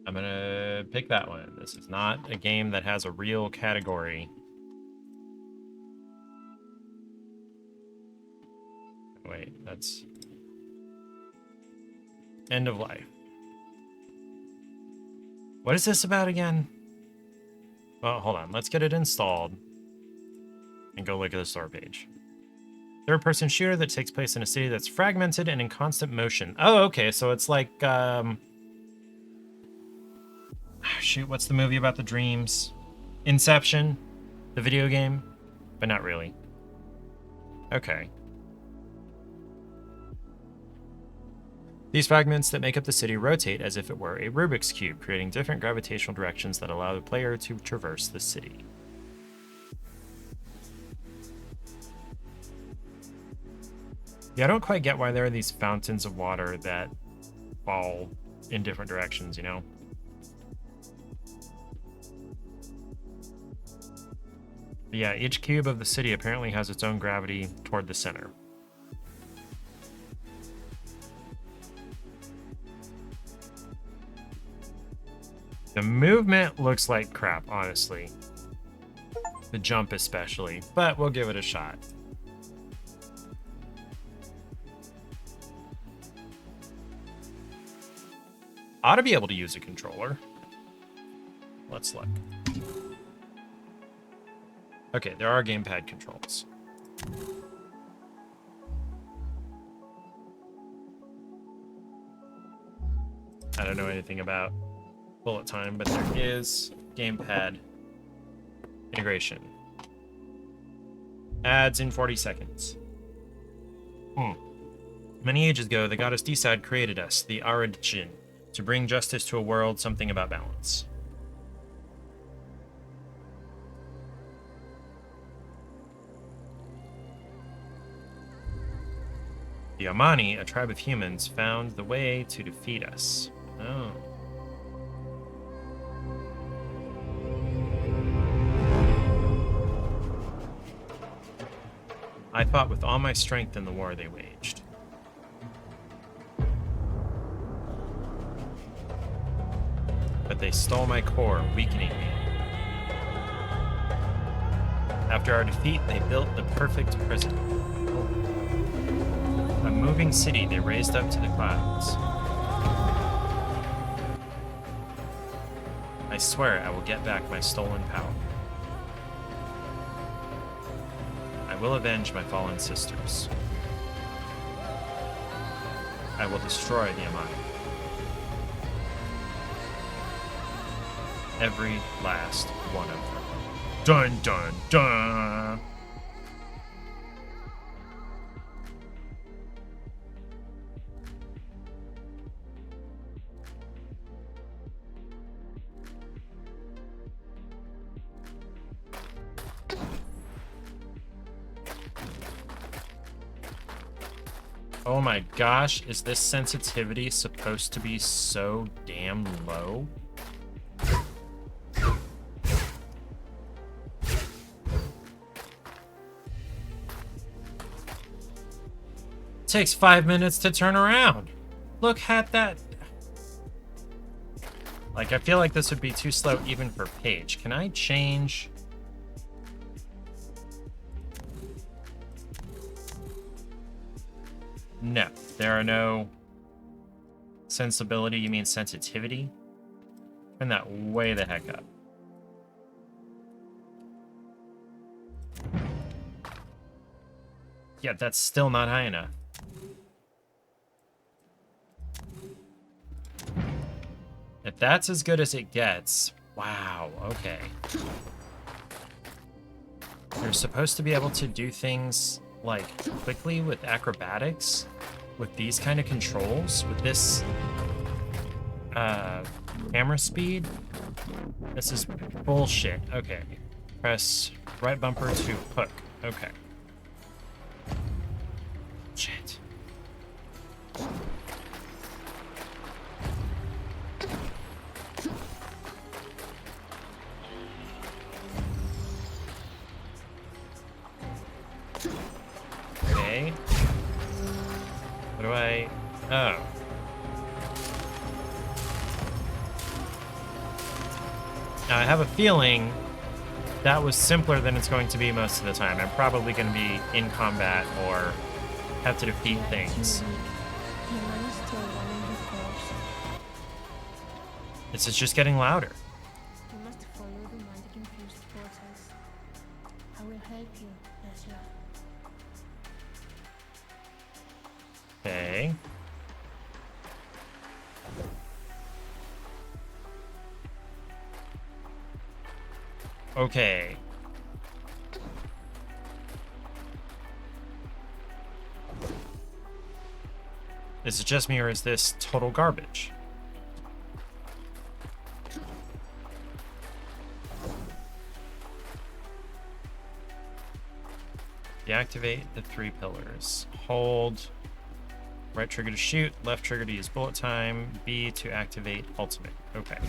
I'm gonna pick that one. This is not a game that has a real category. Wait, that's end of life. What is this about again? Well, hold on. Let's get it installed and go look at the store page. Third-person shooter that takes place in a city that's fragmented and in constant motion. Oh, okay. So it's like, shoot, what's the movie about the dreams? Inception, the video game, but not really. Okay. These fragments that make up the city rotate as if it were a Rubik's Cube, creating different gravitational directions that allow the player to traverse the city. Yeah, I don't quite get why there are these fountains of water that fall in different directions, you know? But yeah, each cube of the city apparently has its own gravity toward the center. The movement looks like crap, honestly. The jump especially, but we'll give it a shot. Ought to be able to use a controller. Let's look. Okay, there are gamepad controls. I don't know anything about bullet time, but there is gamepad integration. Ads in 40 seconds. Many ages ago, the goddess Decide created us, the RNGesus, to bring justice to a world, something about balance. The Amani, a tribe of humans, found the way to defeat us. Oh. I fought with all my strength in the war they waged. But they stole my core, weakening me. After our defeat, they built the perfect prison. A moving city they raised up to the clouds. I swear I will get back my stolen power. I will avenge my fallen sisters. I will destroy the Amani. Every last one of them. Dun dun dun! Oh my gosh, is this sensitivity supposed to be so damn low? It takes 5 minutes to turn around. Look at that. Like, I feel like this would be too slow even for Paige. Can I change? No, there are no sensibility. You mean sensitivity? Turn that way the heck up. Yeah, that's still not high enough. If that's as good as it gets, wow, okay. You're supposed to be able to do things like quickly with acrobatics with these kind of controls, with this camera speed. This is bullshit. Okay. Press right bumper to hook. Okay. Shit. Okay. What do I... Oh. Now I have a feeling that was simpler than it's going to be most of the time. I'm probably going to be in combat or have to defeat things. This is just getting louder. You must follow the magic-infused process. I will help you, Ezra. Okay. Okay. Is it just me, or is this total garbage? Deactivate the 3 pillars. Hold right trigger to shoot, left trigger to use bullet time, B to activate ultimate. Okay.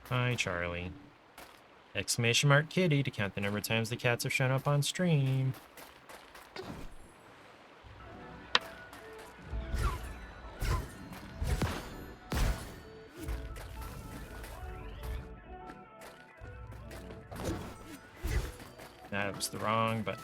Hi, Charlie. Exclamation mark kitty to count the number of times the cats have shown up on stream. That was the wrong button.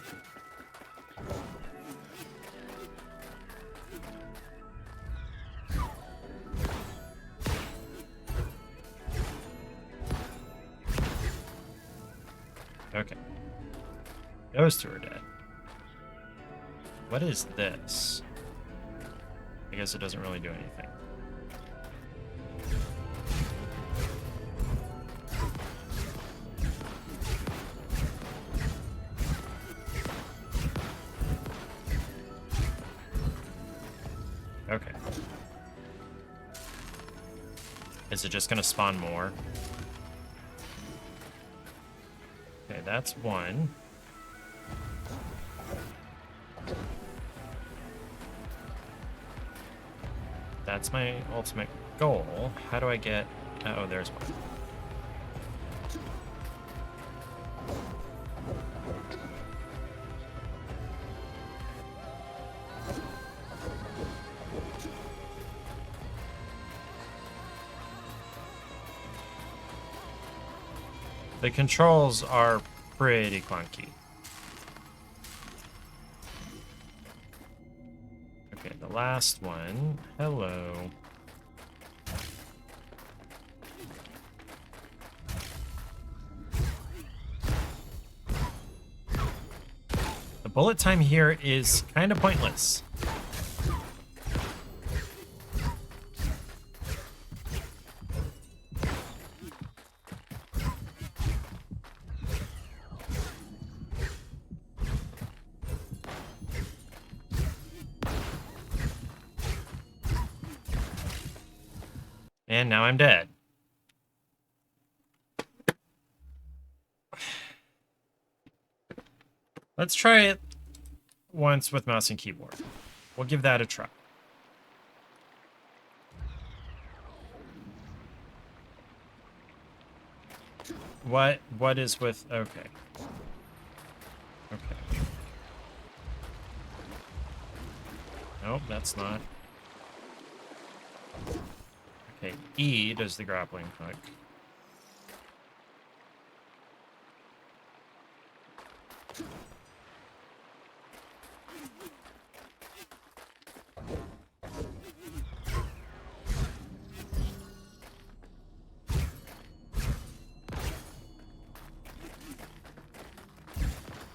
Okay. Those 2 are dead. What is this? I guess it doesn't really do anything. Okay. Is it just gonna spawn more? Okay, that's 1. That's my ultimate goal. How do I get... Oh, there's 1. The controls are pretty clunky. Okay, the last one. Hello. The bullet time here is kind of pointless. And now I'm dead. Let's try it once with mouse and keyboard. We'll give that a try. What is with... Okay. Okay. Nope, that's not. Okay, E does the grappling hook.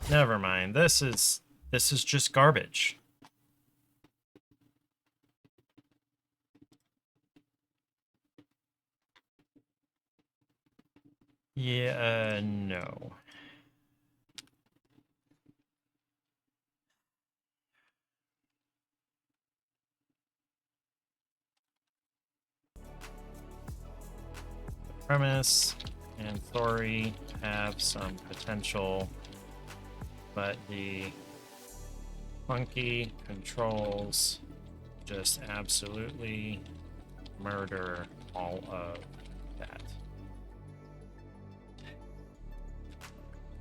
Never mind. This is just garbage. Yeah, no. The premise and Thori have some potential, but the funky controls just absolutely murder all of that.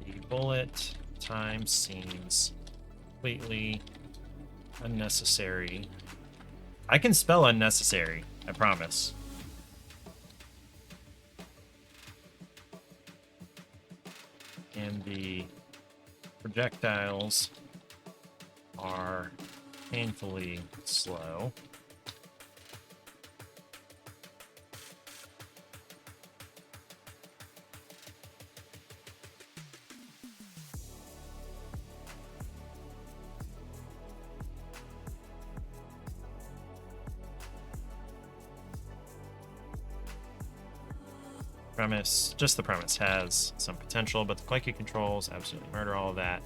The bullet time seems completely unnecessary. I can spell unnecessary, I promise. And the projectiles are painfully slow. premise, just the premise, has some potential, but the clicky controls absolutely murder all of that.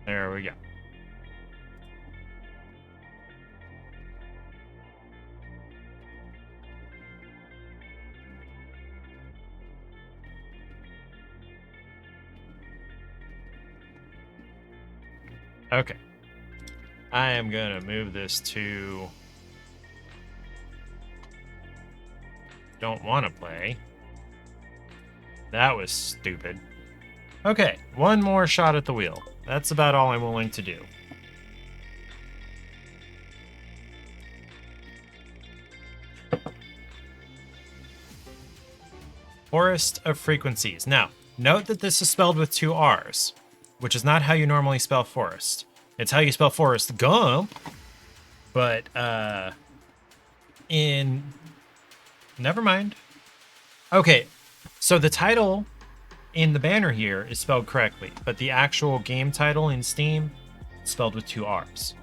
There we go. Okay. I am going to move this to don't want to play. That was stupid. Okay, one more shot at the wheel. That's about all I'm willing to do. Forest of Frequencies. Now, note that this is spelled with 2 R's, which is not how you normally spell forest. It's how you spell Forrest Gump, but never mind. Okay, so the title in the banner here is spelled correctly, but the actual game title in Steam is spelled with 2 R's.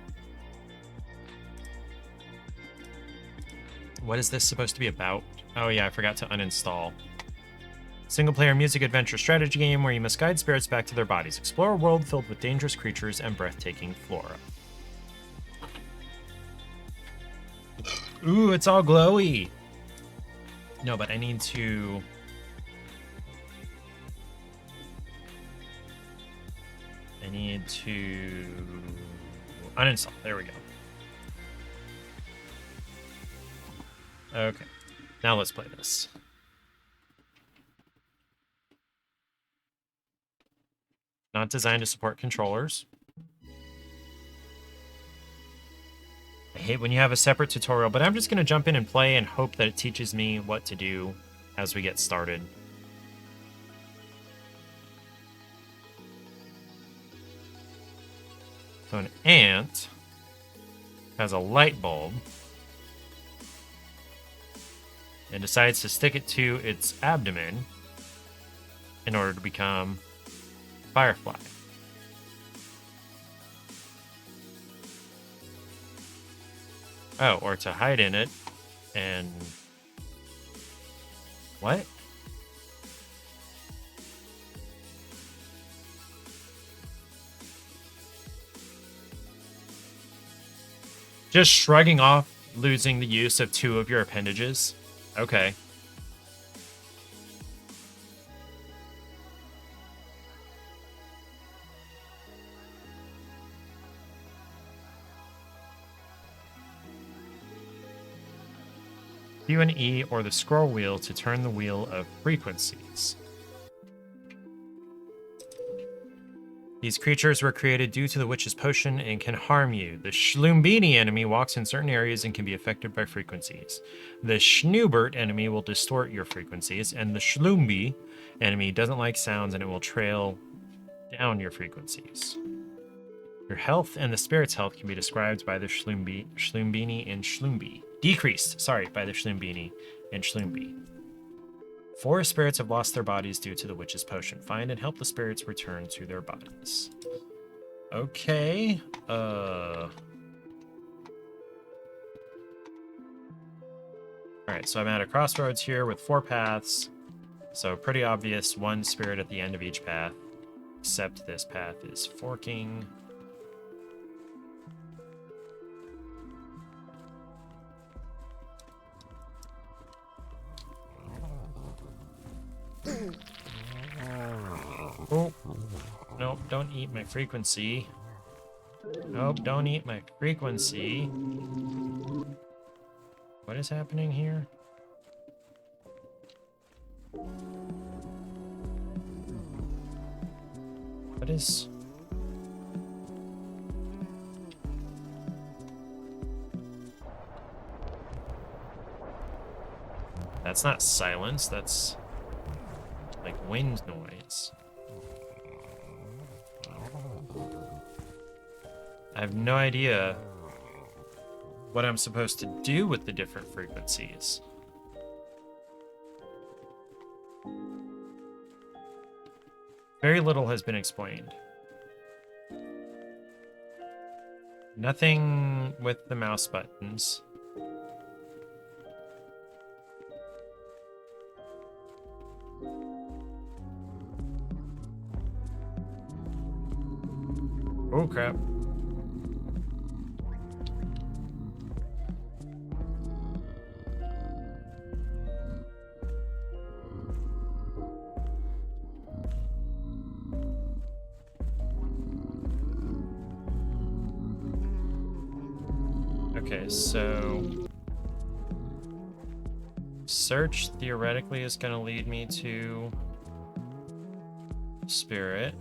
What is this supposed to be about? Oh yeah, I forgot to uninstall. Single-player music adventure strategy game where you must guide spirits back to their bodies. Explore a world filled with dangerous creatures and breathtaking flora. Ooh, it's all glowy. No, but I need to... uninstall. There we go. Okay. Now let's play this. Not designed to support controllers. I hate when you have a separate tutorial, but I'm just going to jump in and play and hope that it teaches me what to do as we get started. So an ant has a light bulb and decides to stick it to its abdomen in order to become Firefly. Oh, or to hide in it and... What? Just shrugging off losing the use of 2 of your appendages? Okay. Q and E or the scroll wheel to turn the wheel of frequencies. These creatures were created due to the witch's potion and can harm you. The Schlumbini enemy walks in certain areas and can be affected by frequencies. The Schnoobert enemy will distort your frequencies, and the Schlumbi enemy doesn't like sounds and it will trail down your frequencies. Your health and the spirit's health can be described by the Schlumbini and Schlumbi. Decreased, sorry, by the Schlumbini and Schlumbi. 4 spirits have lost their bodies due to the witch's potion. Find and help the spirits return to their bodies. Okay. Alright, so I'm at a crossroads here with 4 paths. So pretty obvious, 1 spirit at the end of each path. Except this path is forking. Oh, nope, don't eat my frequency. Nope, don't eat my frequency. What is happening here? What is... That's not silence, that's like wind noise. I have no idea what I'm supposed to do with the different frequencies. Very little has been explained. Nothing with the mouse buttons. Oh crap. Okay, so search theoretically is going to lead me to spirit.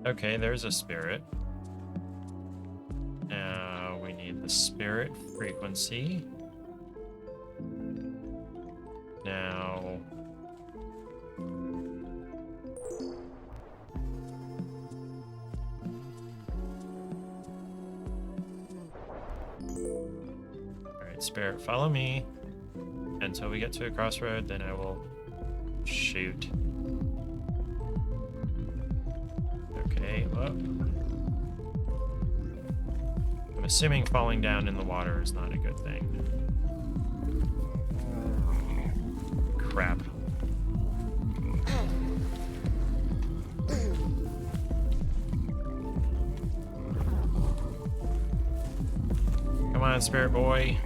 Okay, there's a spirit. Now we need the spirit frequency. Now alright, spirit, follow me until we get to a crossroad, then I will shoot. Okay, well, I'm assuming falling down in the water is not a good thing. Crap. Come on, spirit boy.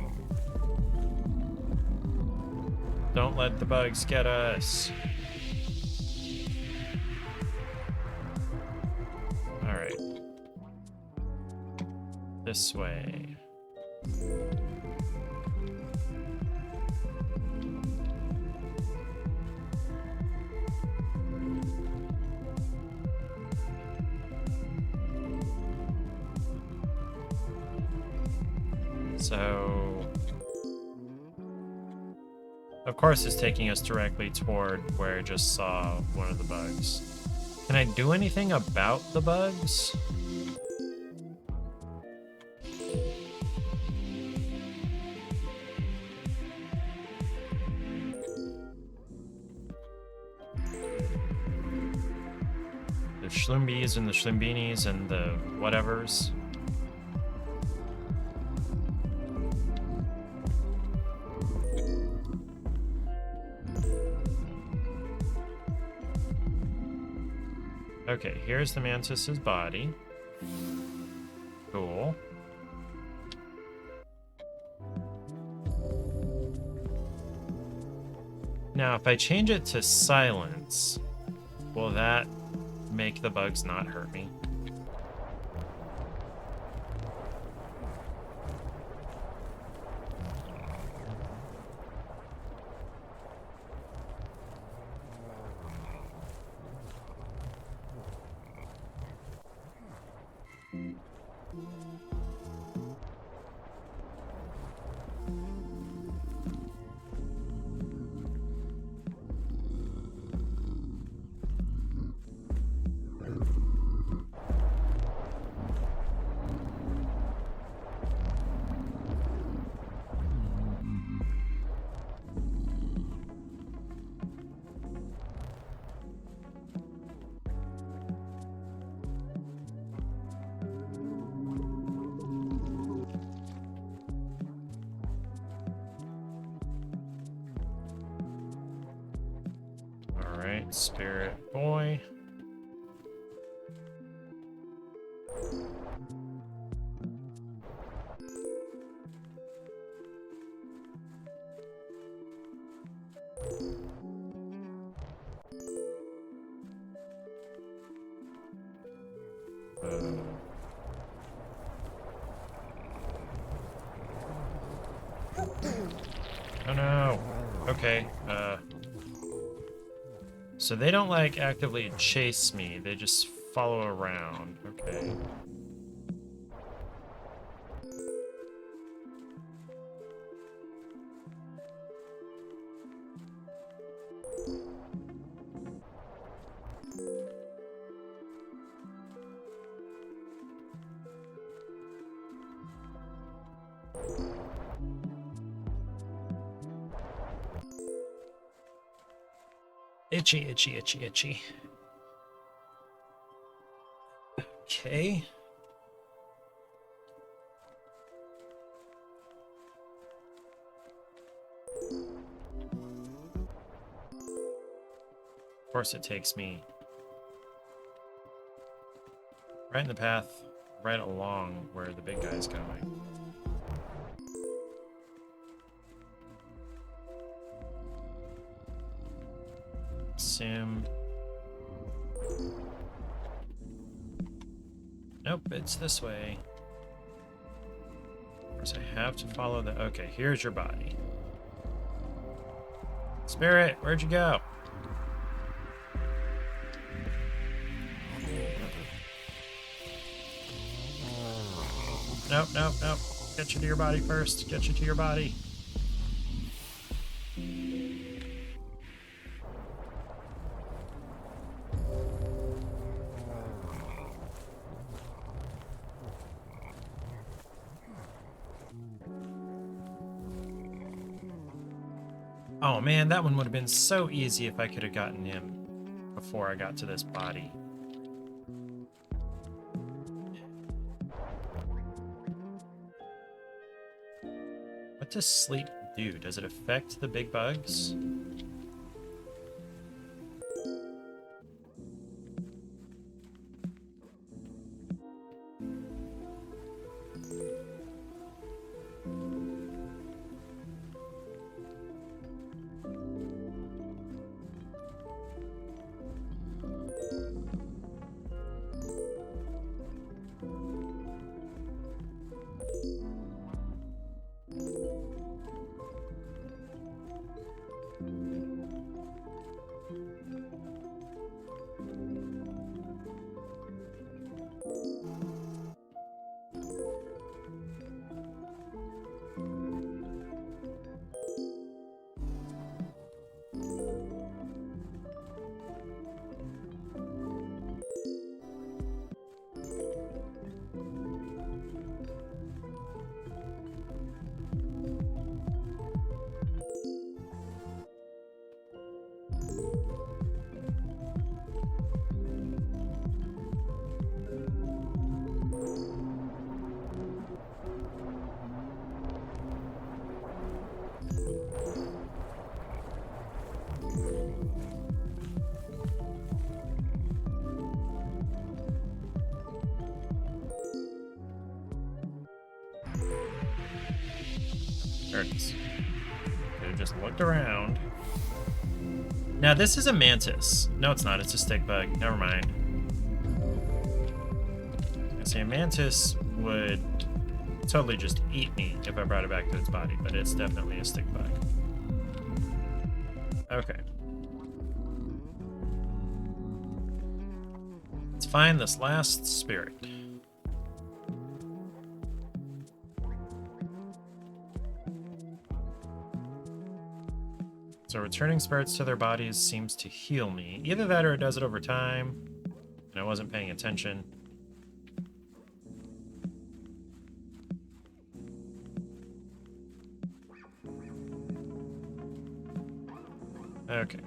Don't let the bugs get us. Alright. This way. So, of course it's taking us directly toward where I just saw one of the bugs. Can I do anything about the bugs? The Schlumbies and the Schlimbinis and the whatevers. Okay, here's the mantis's body. Cool. Now, if I change it to silence, will that make the bugs not hurt me? Alright, spirit boy. Oh no. Okay. So they don't like actively chase me. They just follow around. Okay. Itchy, itchy, itchy, itchy. Okay. Of course it takes me right in the path, right along where the big guy's going. Sim. Nope, it's this way. Of course, I have to follow the... Okay, here's your body. Spirit, where'd you go? Nope, nope, nope. Get you to your body first. Get you to your body. Oh man, that one would have been so easy if I could have gotten him before I got to this body. What does sleep do? Does it affect the big bugs? There it is. Could have just looked around. Now this is a mantis. No, it's not. It's a stick bug. Never mind. I see a mantis would totally just eat me if I brought it back to its body, but it's definitely a stick bug. Okay. Let's find this last spirit. So returning spirits to their bodies seems to heal me. Either that or it does it over time, and I wasn't paying attention. Okay.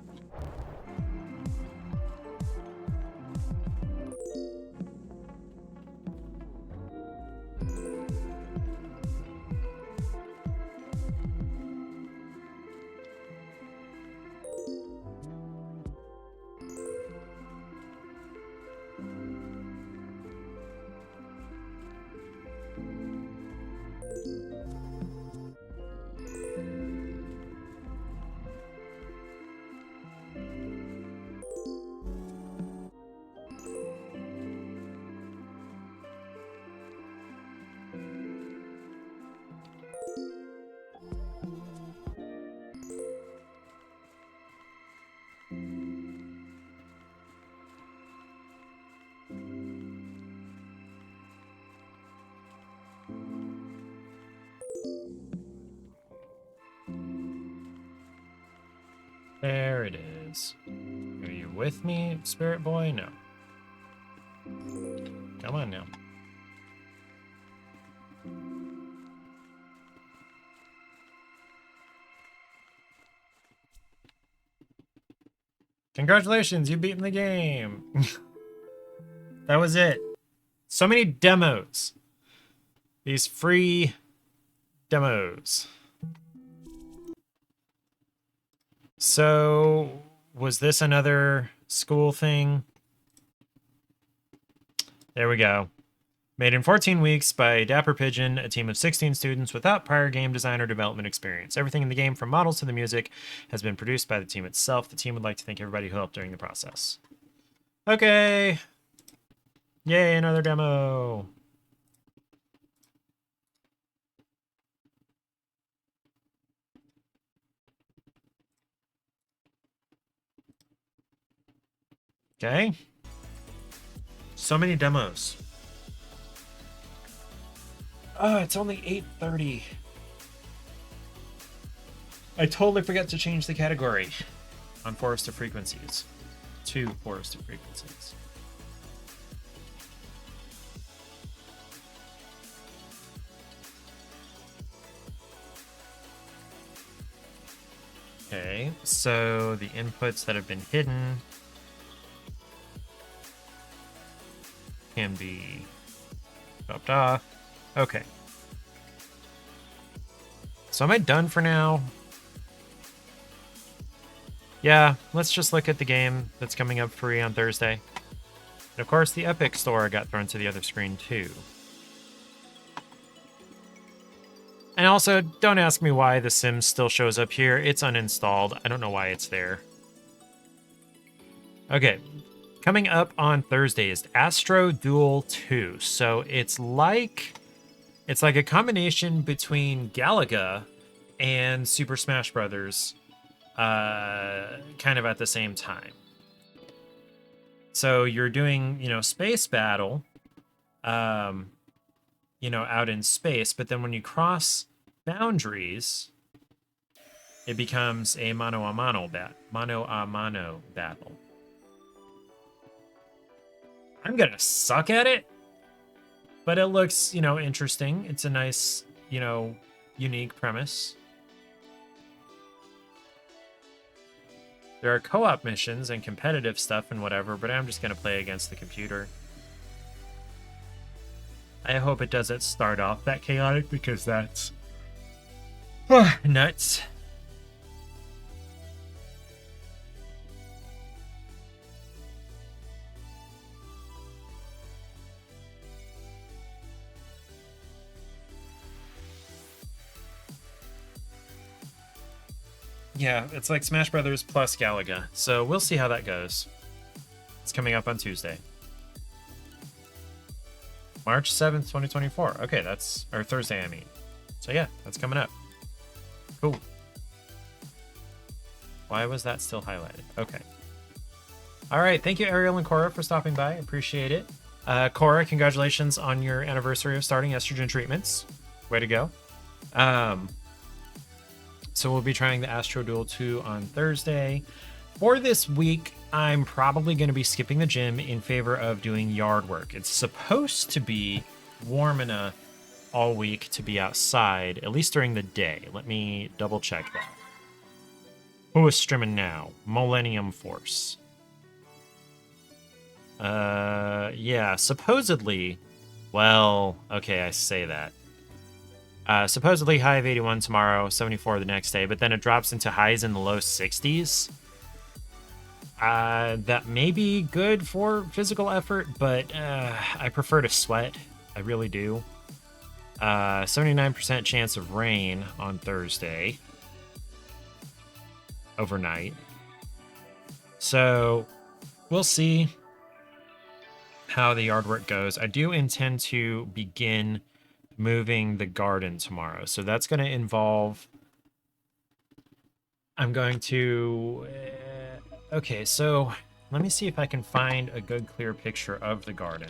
There it is. Are you with me, Spirit Boy? No. Come on now. Congratulations, you've beaten the game. That was it. So many demos. These free demos. So, was this another school thing? There we go. Made in 14 weeks by Dapper Pigeon, a team of 16 students without prior game design or development experience. Everything in the game, from models to the music, has been produced by the team itself. The team would like to thank everybody who helped during the process. Okay. Yay, another demo. Okay. So many demos. Oh, it's only 8:30. I totally forgot to change the category on Forest of Frequencies to Forest of Frequencies. Okay, so the inputs that have been hidden can be dropped off. Okay. So am I done for now? Yeah, let's just look at the game that's coming up free on Thursday. And of course, the Epic Store got thrown to the other screen too. And also, don't ask me why The Sims still shows up here. It's uninstalled. I don't know why it's there. Okay. Coming up on Thursday is Astro Duel 2. So it's like a combination between Galaga and Super Smash Brothers, kind of at the same time. So you're doing, space battle, out in space, but then when you cross boundaries, it becomes a mano a mano battle. I'm gonna suck at it, but it looks, interesting. It's a nice, unique premise. There are co-op missions and competitive stuff and whatever, but I'm just gonna play against the computer. I hope it doesn't start off that chaotic, because that's nuts. Yeah, it's like Smash Brothers plus Galaga, so we'll see how that goes. It's coming up on Tuesday. March 7th, 2024. Okay, or Thursday, I mean. So yeah, that's coming up. Cool. Why was that still highlighted? Okay. All right, thank you, Ariel and Cora, for stopping by. Appreciate it. Cora, congratulations on your anniversary of starting estrogen treatments. Way to go. So we'll be trying the Astro Duel 2 on Thursday. For this week, I'm probably going to be skipping the gym in favor of doing yard work. It's supposed to be warm enough all week to be outside, at least during the day. Let me double check that. Who is streaming now? Millennium Force. Yeah, supposedly. Well, okay, I say that. Supposedly high of 81 tomorrow, 74 the next day, but then it drops into highs in the low 60s. That may be good for physical effort, but I prefer to sweat. I really do. 79% chance of rain on Thursday. Overnight. So, we'll see how the yard work goes. I do intend to begin moving the garden tomorrow. So that's going to involve... I'm going to... okay, so let me see if I can find a good clear picture of the garden.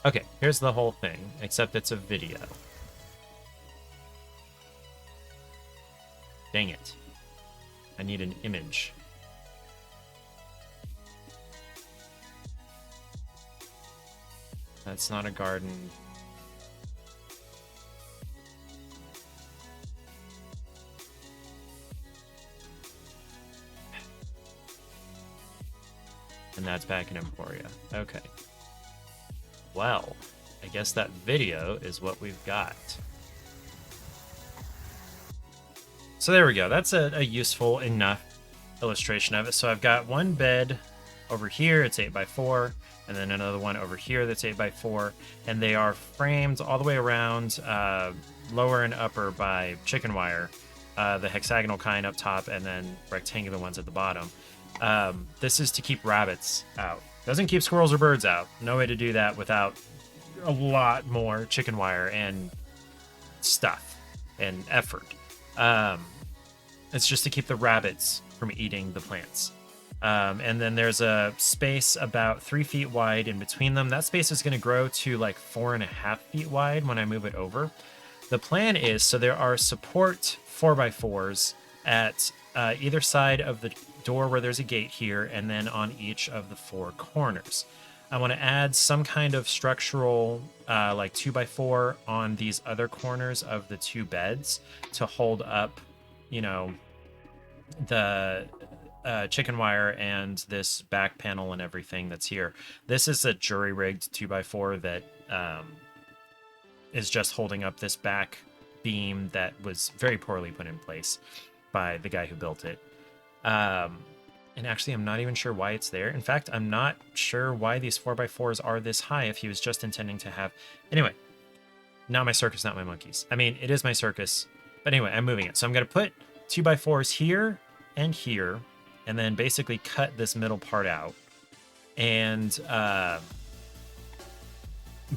Okay, here's the whole thing, except it's a video. Dang it. I need an image. That's not a garden. And that's back in Emporia. Okay. Well, I guess that video is what we've got. So there we go. That's a useful enough illustration of it. So I've got one bed over here. It's 8x4. And then another one over here that's 8x4. And they are framed all the way around, lower and upper by chicken wire. The hexagonal kind up top and then rectangular ones at the bottom. This is to keep rabbits out. Doesn't keep squirrels or birds out. No way to do that without a lot more chicken wire and stuff and effort. It's just to keep the rabbits from eating the plants. And then there's a space about 3 feet wide in between them. That space is going to grow to like 4.5 feet wide when I move it over. The plan is, so there are support 4x4s at either side of the door where there's a gate here, and then on each of the 4 corners. I want to add some kind of structural like 2x4 on these other corners of the 2 beds to hold up, you know, the chicken wire and this back panel and everything that's here. This is a jury-rigged 2x4 that is just holding up this back beam that was very poorly put in place by the guy who built it. And actually, I'm not even sure why it's there. In fact, I'm not sure why these 4x4s are this high if he was just intending to have... Anyway, not my circus, not my monkeys. I mean, it is my circus. But anyway, I'm moving it. So I'm going to put 2x4s here and here, and then basically cut this middle part out. And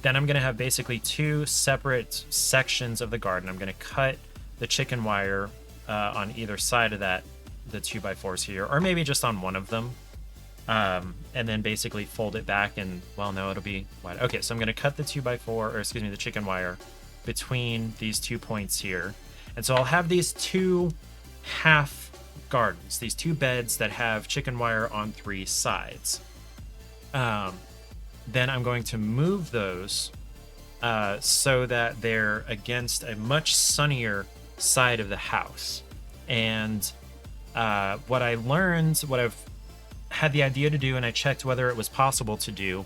then I'm going to have basically 2 separate sections of the garden. I'm going to cut the chicken wire on either side of that, the 2x4s here, or maybe just on one of them, and then basically fold it back and, well, no, it'll be wide. Okay, so I'm going to cut the 2x4, or excuse me, the chicken wire between these 2 points here. And so I'll have these 2 half gardens, these 2 beds that have chicken wire on 3 sides. Then I'm going to move those so that they're against a much sunnier side of the house. And what I learned, what I've had the idea to do, and I checked whether it was possible to do,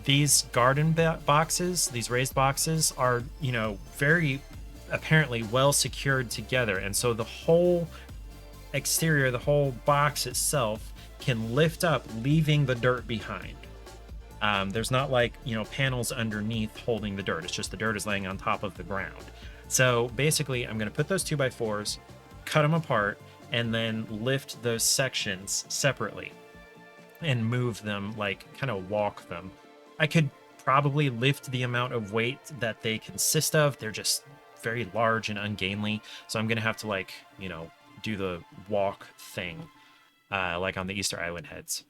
these garden boxes, these raised boxes are, you know, very apparently well secured together. And so the whole exterior, the whole box itself can lift up, leaving the dirt behind. There's not like, you know, panels underneath holding the dirt. It's just the dirt is laying on top of the ground. So basically, I'm going to put those 2x4s, cut them apart, and then lift those sections separately and move them, like kind of walk them. I could probably lift the amount of weight that they consist of. They're just very large and ungainly. So I'm going to have to, like, you know, do the walk thing, like on the Easter Island heads,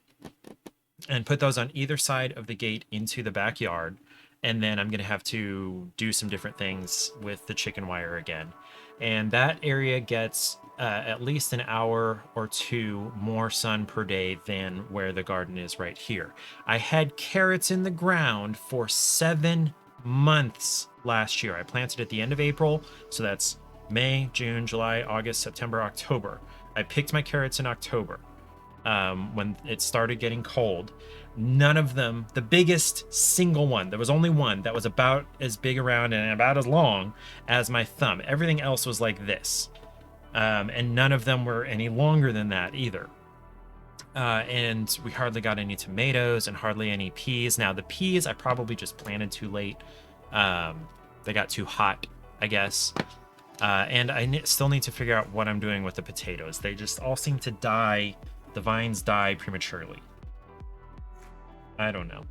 and put those on either side of the gate into the backyard. And then I'm going to have to do some different things with the chicken wire again. And that area gets at least an hour or 2 more sun per day than where the garden is right here. I had carrots in the ground for 7 months last year. I planted at the end of April, so that's May, June, July, August, September, October. I picked my carrots in October when it started getting cold. None of them, the biggest single one, there was only one that was about as big around and about as long as my thumb. Everything else was like this. And none of them were any longer than that either. And we hardly got any tomatoes and hardly any peas. Now the peas I probably just planted too late. They got too hot, I guess. And I still need to figure out what I'm doing with the potatoes. They just all seem to die. The vines die prematurely. I don't know.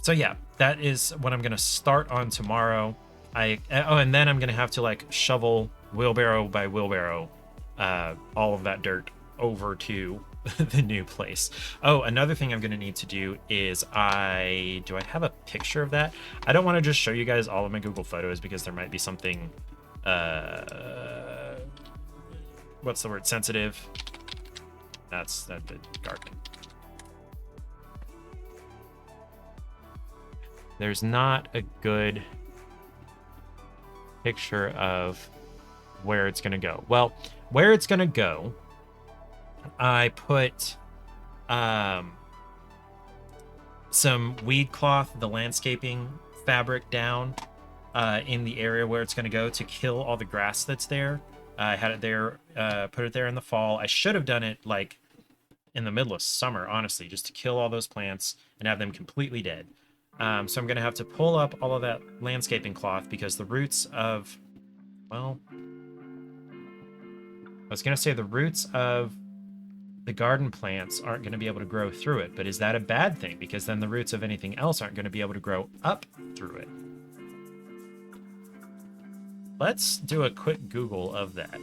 So yeah, that is what I'm going to start on tomorrow. And then I'm going to have to, like, shovel wheelbarrow by wheelbarrow all of that dirt over to the new place. Oh, another thing I'm going to need to do is do I have a picture of that? I don't want to just show you guys all of my Google Photos because there might be something, what's the word? Sensitive. That's the garden. There's not a good picture of where it's going to go. Well, where it's going to go, I put some weed cloth, the landscaping fabric down in the area where it's going to go to kill all the grass that's there. I had it there, put it there in the fall. I should have done it like in the middle of summer, honestly, just to kill all those plants and have them completely dead. So I'm going to have to pull up all of that landscaping cloth because the roots of, well, I was going to say the roots of the garden plants aren't going to be able to grow through it, but is that a bad thing? Because then the roots of anything else aren't going to be able to grow up through it. Let's do a quick Google of that.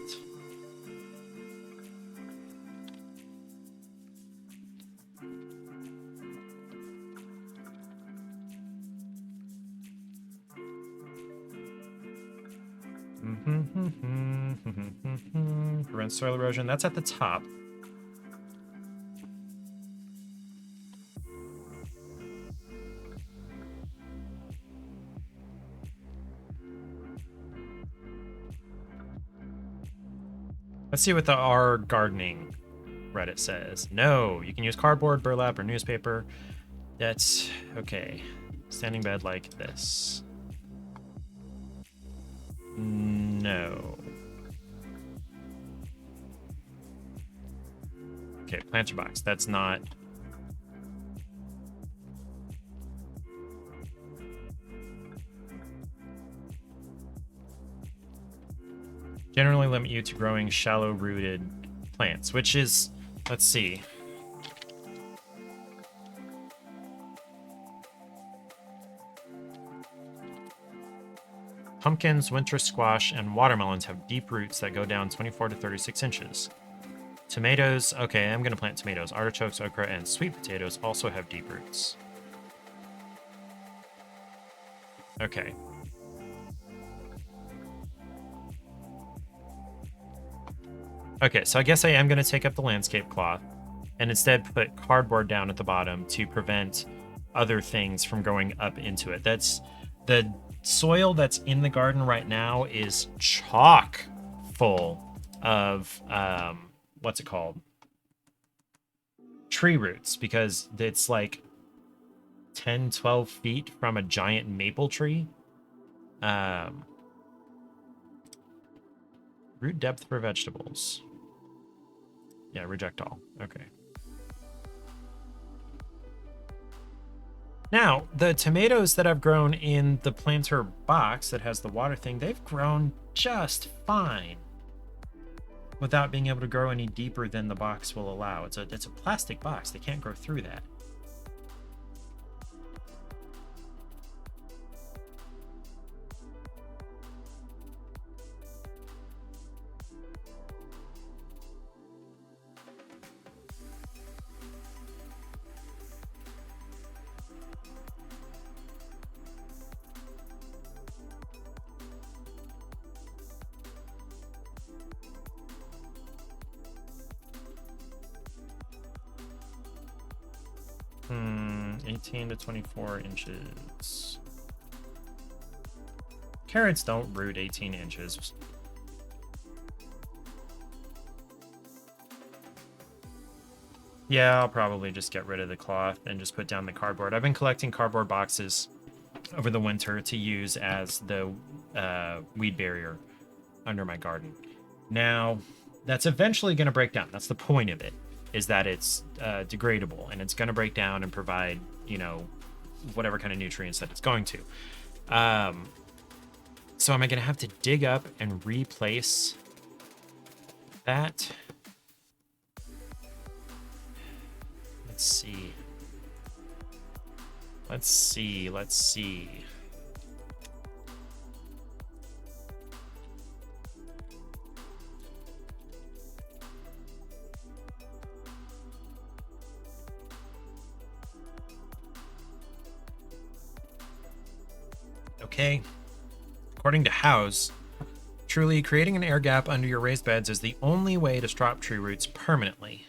Prevent soil erosion. That's at the top. Let's see what the R gardening Reddit says. No, you can use cardboard, burlap, or newspaper. That's okay. Standing bed like this. No. Okay, planter box. That's not. Generally limit you to growing shallow-rooted plants, which is, let's see. Pumpkins, winter squash, and watermelons have deep roots that go down 24 to 36 inches. Tomatoes, okay, I'm going to plant tomatoes. Artichokes, okra, and sweet potatoes also have deep roots. Okay. Okay, so I guess I am going to take up the landscape cloth and instead put cardboard down at the bottom to prevent other things from going up into it. That's the soil that's in the garden right now is chock full of what's it called? Tree roots, because it's like 10, 12 feet from a giant maple tree. Root depth for vegetables. Yeah, reject all. Okay. Now, the tomatoes that I've grown in the planter box that has the water thing, they've grown just fine without being able to grow any deeper than the box will allow. It's a plastic box. They can't grow through that. Hmm, 18 to 24 inches. Carrots don't root 18 inches. Yeah, I'll probably just get rid of the cloth and just put down the cardboard. I've been collecting cardboard boxes over the winter to use as the weed barrier under my garden. Now, that's eventually going to break down. That's the point of it, is that it's degradable and it's going to break down and provide, you know, whatever kind of nutrients that it's going to. So am I going to have to dig up and replace that? Let's see. Let's see. Okay. According to House, truly creating an air gap under your raised beds is the only way to stop tree roots permanently.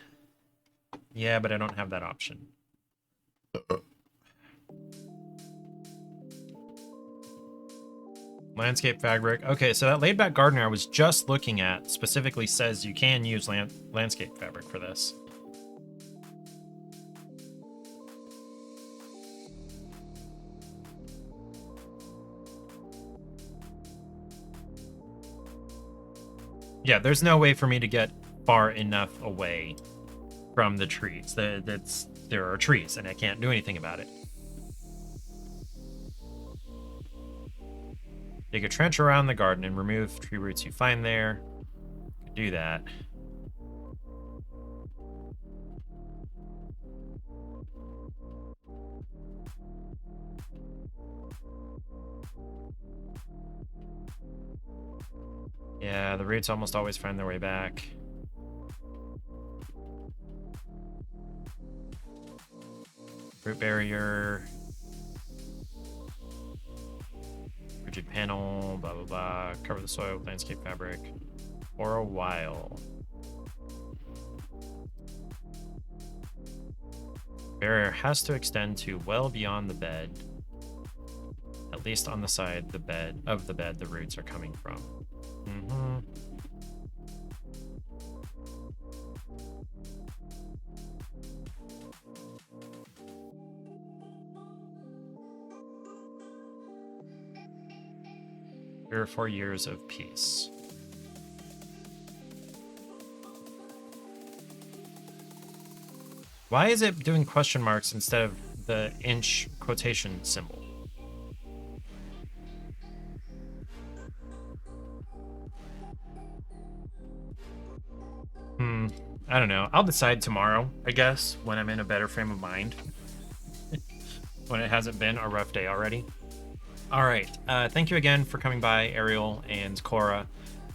Yeah, but I don't have that option. Landscape fabric. Okay, so that laid back gardener I was just looking at specifically says you can use landscape fabric for this. Yeah, there's no way for me to get far enough away from the trees. There are trees, and I can't do anything about it. Dig a trench around the garden and remove tree roots you find there. Do that. Yeah, the roots almost always find their way back. Root barrier. Rigid panel, blah, blah, blah. Cover the soil with landscape fabric for a while. Barrier has to extend to well beyond the bed. At least on the side of the bed the roots are coming from. Three or 4 years of peace. Why is it doing question marks instead of the inch quotation symbol? I don't know. I'll decide tomorrow, I guess, when I'm in a better frame of mind. When it hasn't been a rough day already. All right. Thank you again for coming by, Ariel and Cora.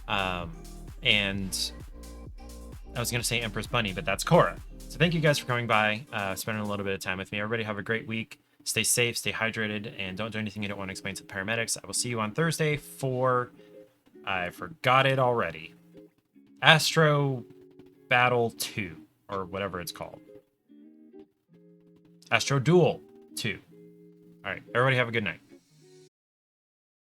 And I was going to say Empress Bunny, but that's Cora. So thank you guys for coming by, spending a little bit of time with me. Everybody have a great week. Stay safe, stay hydrated, and don't do anything you don't want to explain to the paramedics. I will see you on Thursday for, I forgot it already, Astro Battle 2, or whatever it's called. Astro Duel 2. All right. Everybody have a good night.